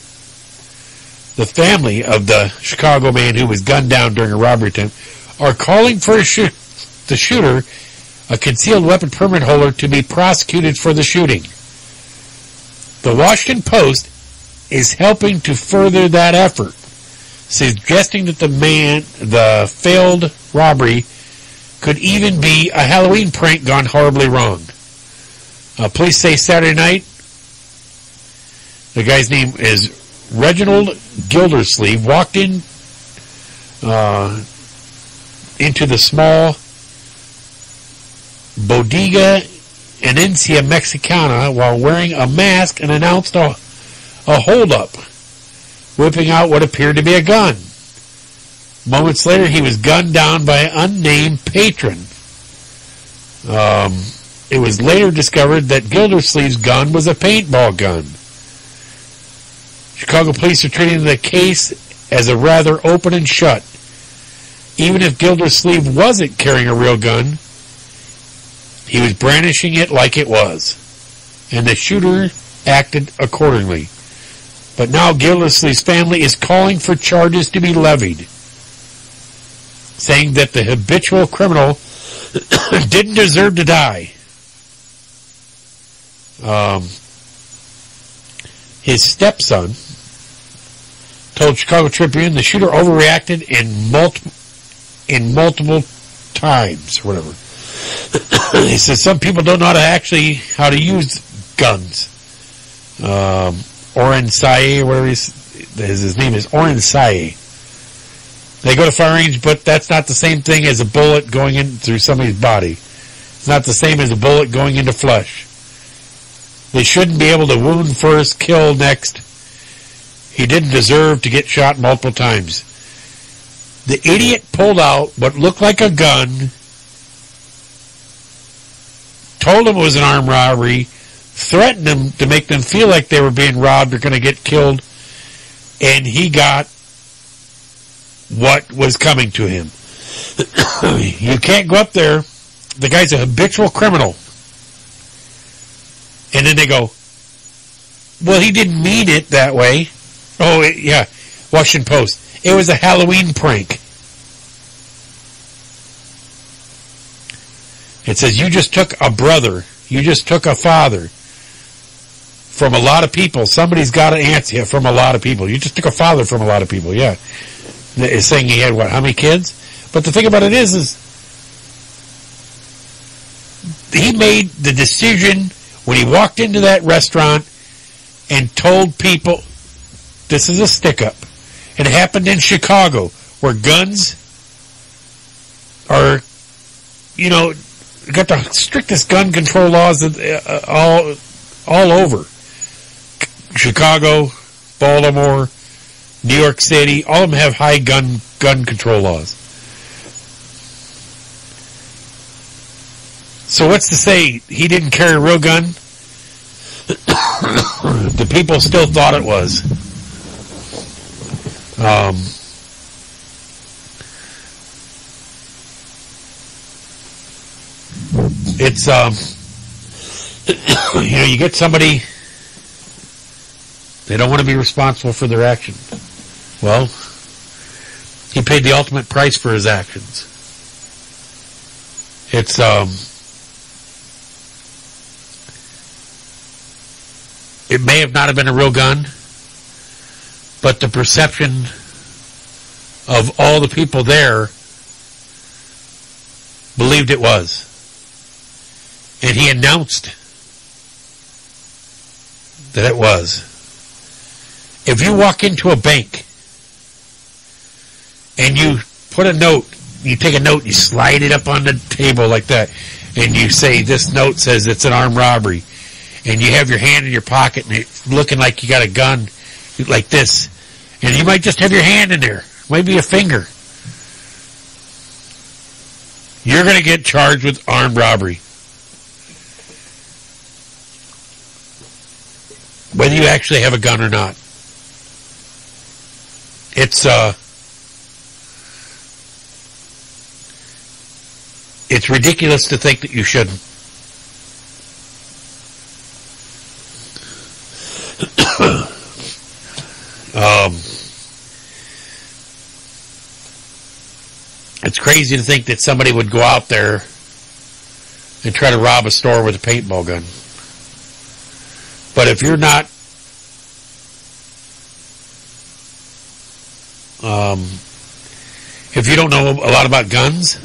The family of the Chicago man who was gunned down during a robbery attempt are calling for the shooter, a concealed weapon permit holder, to be prosecuted for the shooting. The Washington Post is helping to further that effort, suggesting that the failed robbery could even be a Halloween prank gone horribly wrong. Police say Saturday night, the guy's name is Reginald Gildersleeve, walked in into the small Bodega Enencia Mexicana while wearing a mask and announced a holdup, whipping out what appeared to be a gun. Moments later, he was gunned down by an unnamed patron. It was later discovered that Gildersleeve's gun was a paintball gun. Chicago police are treating the case as a rather open and shut. Even if Gildersleeve wasn't carrying a real gun, he was brandishing it like it was, and the shooter acted accordingly. But now Gildersleeve's family is calling for charges to be levied, saying that the habitual criminal didn't deserve to die. His stepson told Chicago Tribune the shooter overreacted in multiple times, or whatever. He says some people don't know how to use guns. Orensaye, or whatever his name is, Orensaye. They go to fire range, but that's not the same thing as a bullet going in through somebody's body. It's not the same as a bullet going into flesh. They shouldn't be able to wound first, kill next. He didn't deserve to get shot multiple times. The idiot pulled out what looked like a gun, told him it was an armed robbery, threatened them to make them feel like they were being robbed or going to get killed, and he got what was coming to him. You can't go up there. The guy's a habitual criminal. And then they go, well, he didn't mean it that way. Oh, yeah, Washington Post. It was a Halloween prank. It says, you just took a brother. You just took a father. From a lot of people. Somebody's got to answer you from a lot of people. You just took a father from a lot of people, yeah. It's saying he had, what, how many kids? But the thing about it is he made the decision when he walked into that restaurant and told people, this is a stick-up. It happened in Chicago, where guns are, got the strictest gun control laws all over. Chicago, Baltimore, New York City, all of them have high gun control laws. So what's to say he didn't carry a real gun? The people still thought it was. It's you get somebody, they don't want to be responsible for their actions. Well, he paid the ultimate price for his actions. It's it may have not have been a real gun, but the perception of all the people there believed it was. And he announced that it was. If you walk into a bank and you put a note, you take a note, you slide it up on the table like that, and you say, this note says it's an armed robbery, and you have your hand in your pocket and it's looking like you got a gun like this, and you might just have your hand in there, maybe a finger. You're going to get charged with armed robbery. Whether you actually have a gun or not. It's ridiculous to think that you shouldn't. It's crazy to think that somebody would go out there and try to rob a store with a paintball gun. But if you're not if you don't know a lot about guns,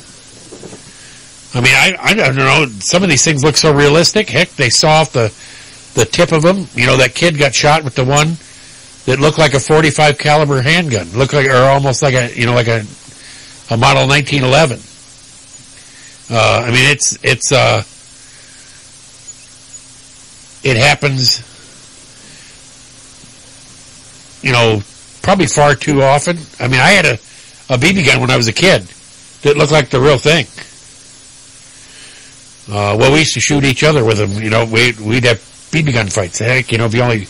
I mean, I don't know. Some of these things look so realistic. Heck, they saw off the tip of them. You know, that kid got shot with the one that looked like a .45 caliber handgun. Looked like, or almost like a model 1911. I mean, it happens, you know, probably far too often. I mean, I had a BB gun when I was a kid that looked like the real thing. Well, we used to shoot each other with them. You know, we'd have BB gun fights. Heck, you know, they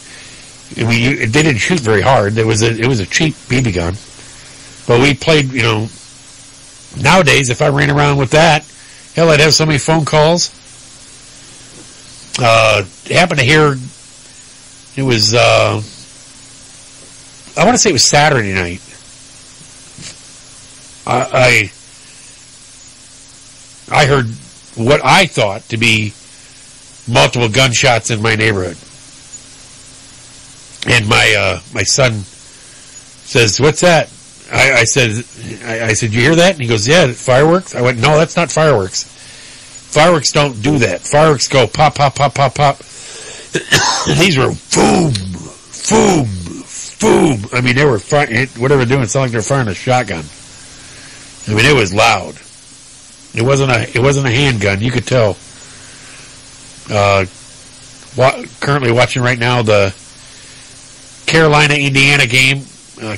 didn't shoot very hard. It was a cheap BB gun. But we played, you know, nowadays, if I ran around with that, hell, I'd have so many phone calls. Happened to hear, it was, I want to say it was Saturday night. I heard what I thought to be multiple gunshots in my neighborhood. And my son says, "What's that?" I said, "You hear that?" And he goes, "Yeah, fireworks." I went, "No, that's not fireworks. Fireworks don't do that. Fireworks go pop, pop, pop, pop, pop." These were boom, boom, boom. I mean, they were whatever they're doing, it sounded like they're firing a shotgun. I mean, it was loud. It wasn't a handgun. You could tell. Currently watching right now the Carolina-Indiana game.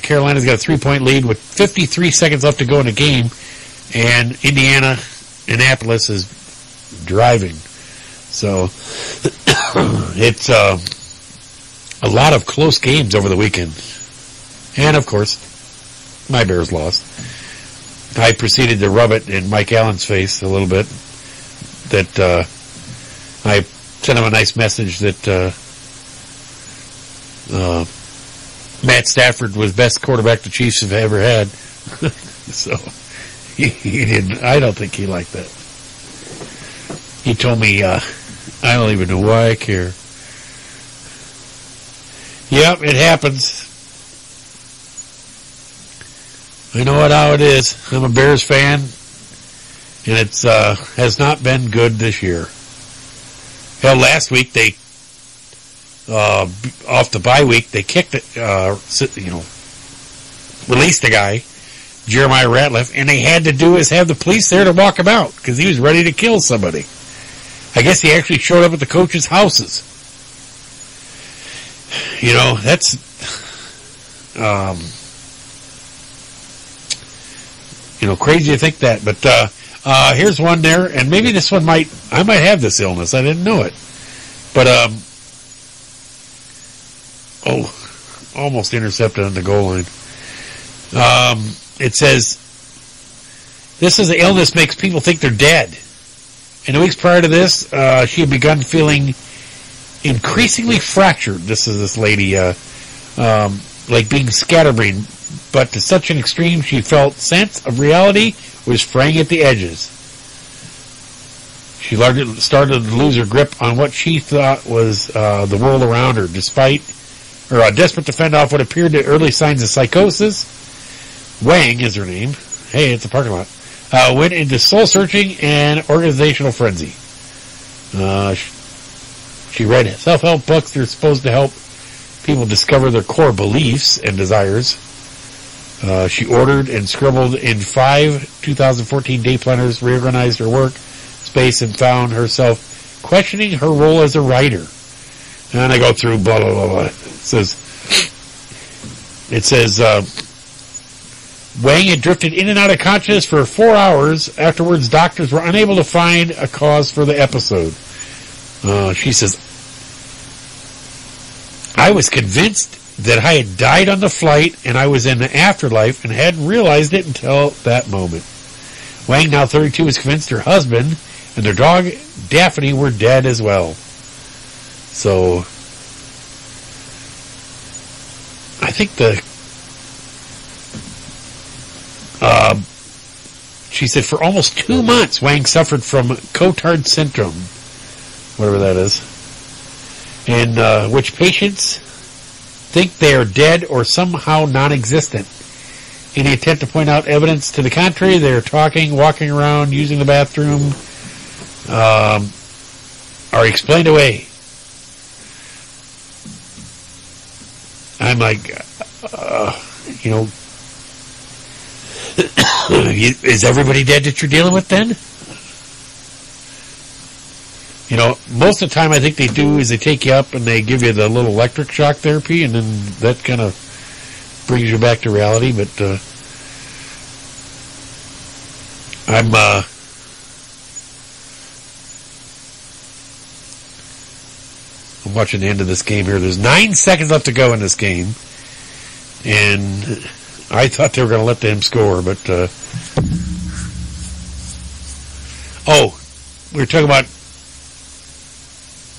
Carolina's got a 3-point lead with 53 seconds left to go in the game, and Indianapolis is driving. So it's a lot of close games over the weekend. And of course, my Bears lost. I proceeded to rub it in Mike Allen's face a little bit. That I sent him a nice message that Matt Stafford was best quarterback the Chiefs have ever had. So he didn't. I don't think he liked that. He told me, "I don't even know why I care." Yep, it happens. I know how it is. I'm a Bears fan, and it's has not been good this year. Hell, last week they off the bye week they kicked it, released the guy, Jeremiah Ratliff, and they had to do is have the police there to walk him out because he was ready to kill somebody. I guess he actually showed up at the coaches' houses. You know, that's crazy to think that. But here's one there, and maybe this one I might have this illness. I didn't know it. But almost intercepted on the goal line. It says, "This is an illness makes people think they're dead." In the weeks prior to this, she had begun feeling increasingly fractured. This is this lady, like being scatterbrained, but to such an extreme she felt sense of reality was fraying at the edges. She started to lose her grip on what she thought was the world around her. Desperate to fend off what appeared to early signs of psychosis, Wang is her name. Hey, it's a parking lot. Went into soul-searching and organizational frenzy. She read self-help books that are supposed to help people discover their core beliefs and desires. She ordered and scribbled in 5 2014 day planners, reorganized her work space, and found herself questioning her role as a writer. And I go through blah, blah, blah, blah. It says, Wang had drifted in and out of consciousness for 4 hours. Afterwards, doctors were unable to find a cause for the episode. She says, "I was convinced that I had died on the flight and I was in the afterlife and hadn't realized it until that moment." Wang, now 32, is convinced her husband and their dog, Daphne, were dead as well. So, I think she said for almost 2 months, Wang suffered from Cotard syndrome, whatever that is, in which patients think they are dead or somehow non-existent. In the attempt to point out evidence to the contrary, they are talking, walking around, using the bathroom, are explained away. I'm like, is everybody dead that you're dealing with then? Most of the time I think they do is they take you up and they give you the little electric shock therapy, and then that kind of brings you back to reality. But I'm watching the end of this game here. There's 9 seconds left to go in this game, and I thought they were going to let them score, but we were talking about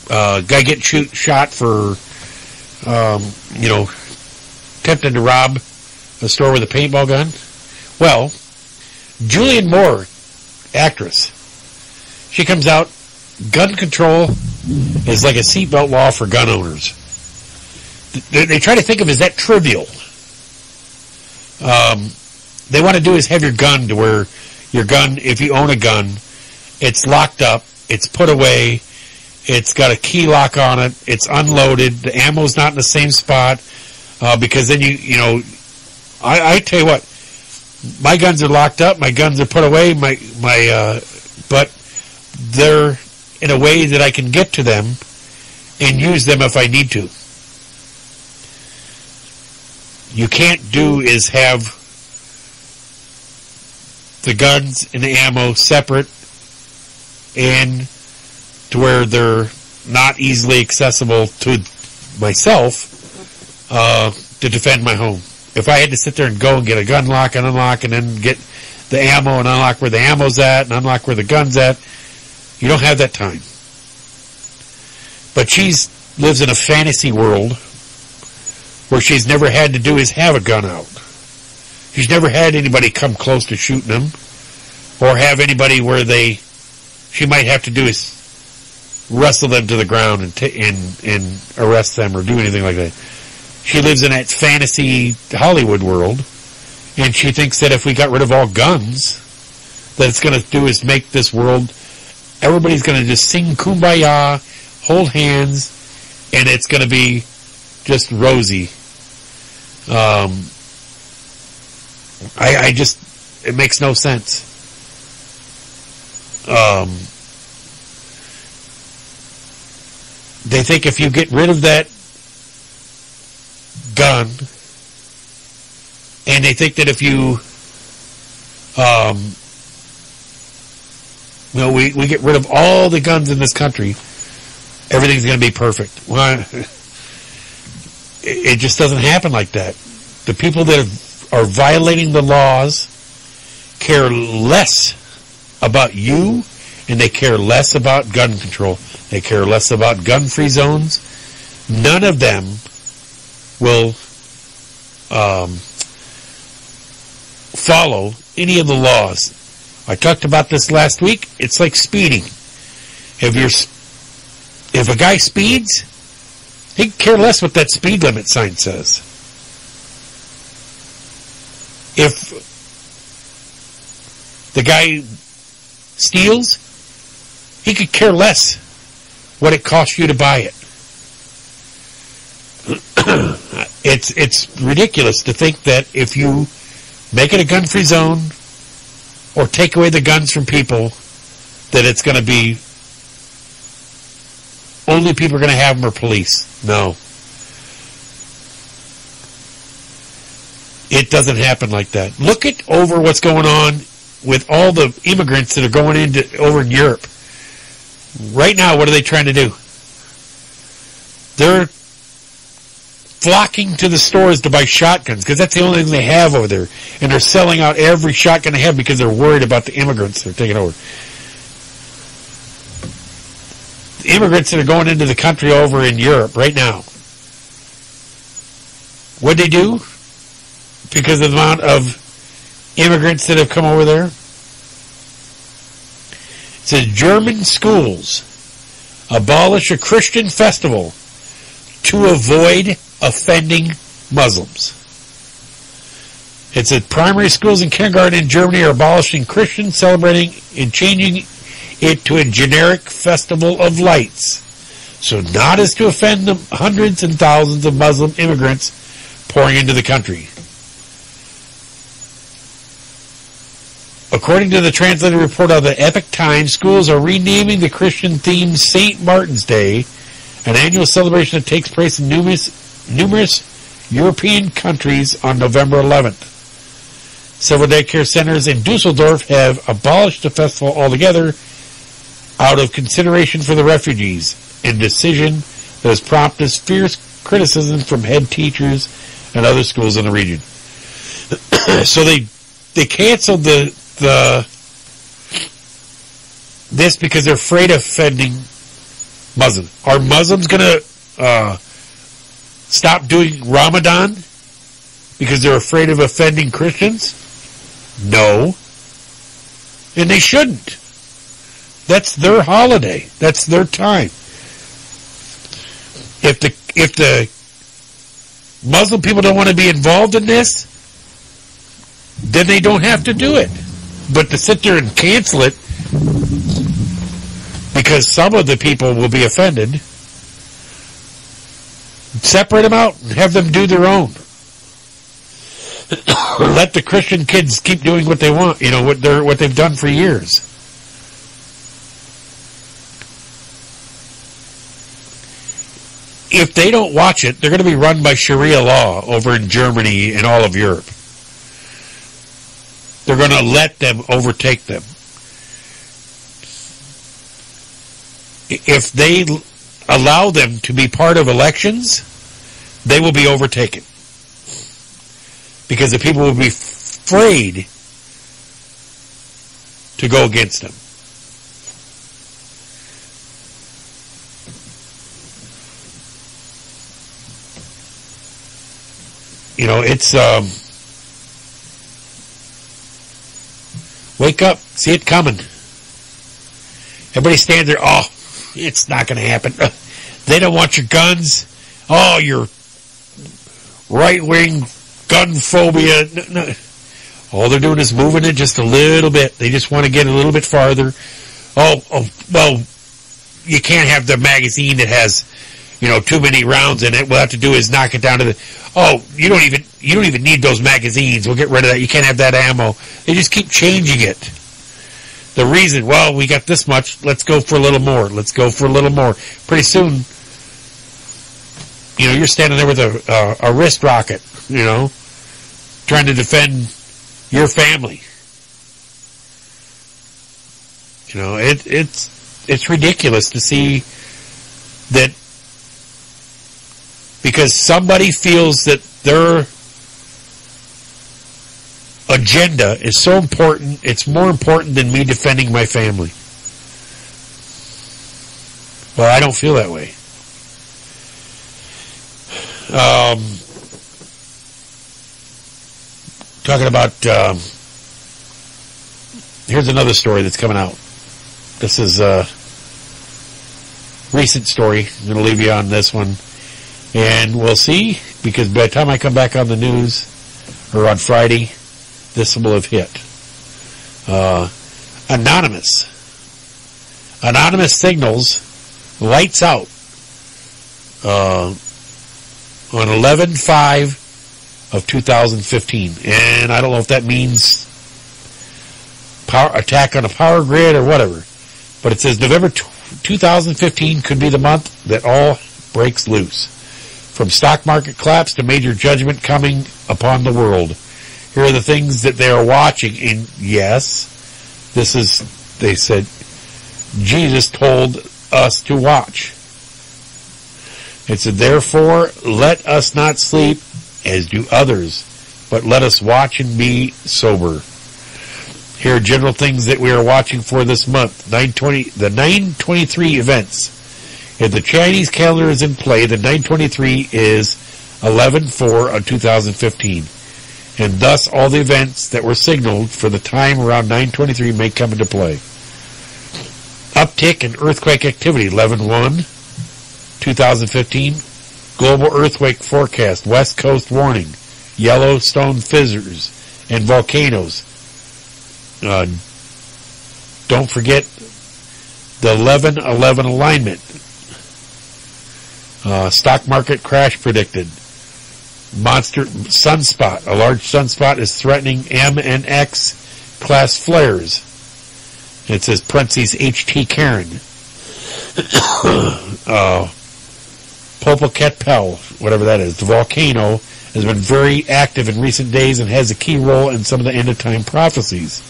guy getting shot for attempting to rob a store with a paintball gun. Well, Julianne Moore, actress, she comes out, gun control is like a seatbelt law for gun owners. They try to think of, is that trivial? They want to do is have your gun to where your gun, if you own a gun, it's locked up, it's put away, it's got a key lock on it, it's unloaded, the ammo's not in the same spot, because then I tell you what, my guns are locked up, my guns are put away, but they're in a way that I can get to them and use them if I need to. You can't do is have the guns and the ammo separate and to where they're not easily accessible to myself to defend my home. If I had to sit there and go and get a gun lock and unlock and then get the ammo and unlock where the ammo's at and unlock where the gun's at, you don't have that time. But she lives in a fantasy world where she's never had to do is have a gun out. She's never had anybody come close to shooting them, or have anybody where she might have to do is wrestle them to the ground and arrest them or do anything like that. She lives in that fantasy Hollywood world, and she thinks that if we got rid of all guns, that it's going to do is make this world, everybody's going to just sing Kumbaya, hold hands, and it's going to be just rosy. It makes no sense. They think if you get rid of that gun, and they think that if you, we get rid of all the guns in this country, everything's going to be perfect. Well, it just doesn't happen like that. The people that are violating the laws care less about you, and they care less about gun control. They care less about gun-free zones. None of them will follow any of the laws. I talked about this last week. It's like speeding. If a guy speeds, he can care less what that speed limit sign says. If the guy steals, he could care less what it costs you to buy it. It's ridiculous to think that if you make it a gun-free zone or take away the guns from people, that it's going to be only people are going to have them are police. No. It doesn't happen like that. Look at over what's going on with all the immigrants that are going over in Europe. Right now, what are they trying to do? They're flocking to the stores to buy shotguns because that's the only thing they have over there. And they're selling out every shotgun they have because they're worried about the immigrants they're taking over. The immigrants that are going into the country over in Europe right now, what'd they do? Because of the amount of immigrants that have come over there? It says German schools abolish a Christian festival to avoid offending Muslims. It said primary schools and kindergarten in Germany are abolishing Christians celebrating and changing it to a generic festival of lights, so not as to offend the hundreds and thousands of Muslim immigrants pouring into the country. According to the translated report of the Epoch Times, schools are renaming the Christian-themed St. Martin's Day, an annual celebration that takes place in numerous European countries on November 11th. Several daycare centers in Dusseldorf have abolished the festival altogether out of consideration for the refugees, a decision that has prompted fierce criticism from head teachers and other schools in the region. So they canceled this because they're afraid of offending Muslims. Are Muslims going to stop doing Ramadan because they're afraid of offending Christians? No. And they shouldn't. That's their holiday. That's their time. If the Muslim people don't want to be involved in this, then they don't have to do it. But to sit there and cancel it because some of the people will be offended, separate them out and have them do their own. Let the Christian kids keep doing what they want, what they've done for years. If they don't watch it, they're going to be run by Sharia law over in Germany and all of Europe. They're going to let them overtake them. If they allow them to be part of elections, they will be overtaken. Because the people will be afraid to go against them. It's wake up, see it coming. Everybody stands there, it's not going to happen. They don't want your guns. Your right-wing gun phobia. No. All they're doing is moving it just a little bit. They just want to get a little bit farther. Well, you can't have the magazine that has, too many rounds in it. What we'll have to do is knock it down to you don't even need those magazines. We'll get rid of that. You can't have that ammo. They just keep changing it. The reason, we got this much. Let's go for a little more. Let's go for a little more. Pretty soon, you're standing there with a wrist rocket, trying to defend your family. It's ridiculous to see that because somebody feels that their agenda is so important, it's more important than me defending my family. Well, I don't feel that way. Talking about, here's another story that's coming out. This is a recent story. I'm going to leave you on this one. And we'll see, because by the time I come back on the news, or on Friday, this will have hit. Anonymous signals lights out on 11/5 of 2015. And I don't know if that means attack on a power grid or whatever. But it says November 2015 could be the month that all breaks loose. From stock market collapse to major judgment coming upon the world. Here are the things that they are watching. And yes, they said, Jesus told us to watch. It said, therefore, let us not sleep as do others, but let us watch and be sober. Here are general things that we are watching for this month. The 923 events. If the Chinese calendar is in play, the 923 is 11/4 of 2015. And thus all the events that were signaled for the time around 923 may come into play. Uptick in earthquake activity, 11/1, 2015. Global earthquake forecast, West Coast warning, Yellowstone fissures, and volcanoes. Don't forget The 11-11 alignment. Stock market crash predicted. Monster sunspot. A large sunspot is threatening M and X class flares. It says parentheses HT Karen. Popocatépetl, whatever that is. The volcano has been very active in recent days and has a key role in some of the end-of-time prophecies.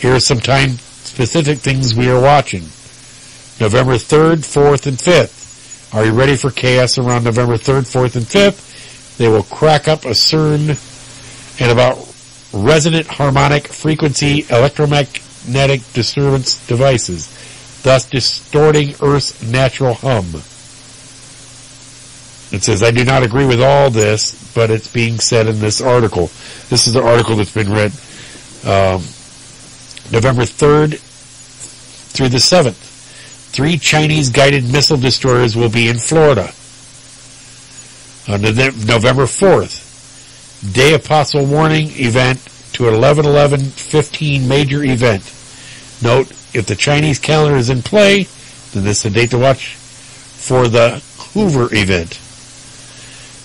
Here are some time-specific things we are watching. November 3rd, 4th, and 5th. Are you ready for chaos around November 3rd, 4th, and 5th? They will crack up a CERN and about resonant harmonic frequency electromagnetic disturbance devices, thus distorting Earth's natural hum. It says, I do not agree with all this, but it's being said in this article. This is the article that's been read November 3rd through the 7th. 3 Chinese guided missile destroyers will be in Florida. On November 4th, Day Apostle warning event to an 11-11-15 major event. Note, if the Chinese calendar is in play, then this is a date to watch for the Hoover event.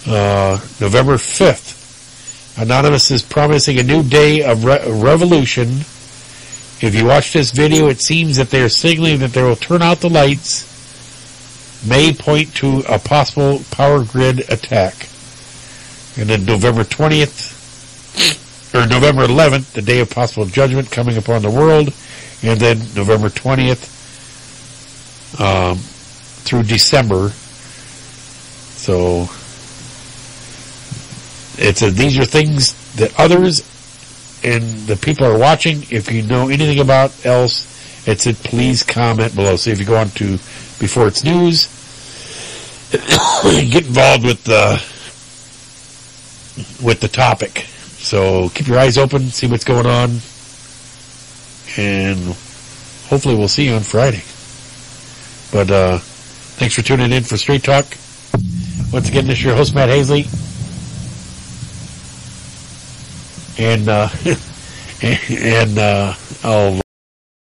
November 5th, Anonymous is promising a new day of revolution. If you watch this video, it seems that they are signaling that they will turn out the lights, may point to a possible power grid attack. And then November 20th, or November 11th, the day of possible judgment coming upon the world. And then November 20th through December. So it says these are things that others and the people are watching. If you know anything about else, it said please comment below. So if you go on to Before It's News, get involved with the topic. So keep your eyes open, see what's going on, and hopefully we'll see you on Friday. But thanks for tuning in for Straight Talk. Once again, this is your host, Matt Hasley. And I'll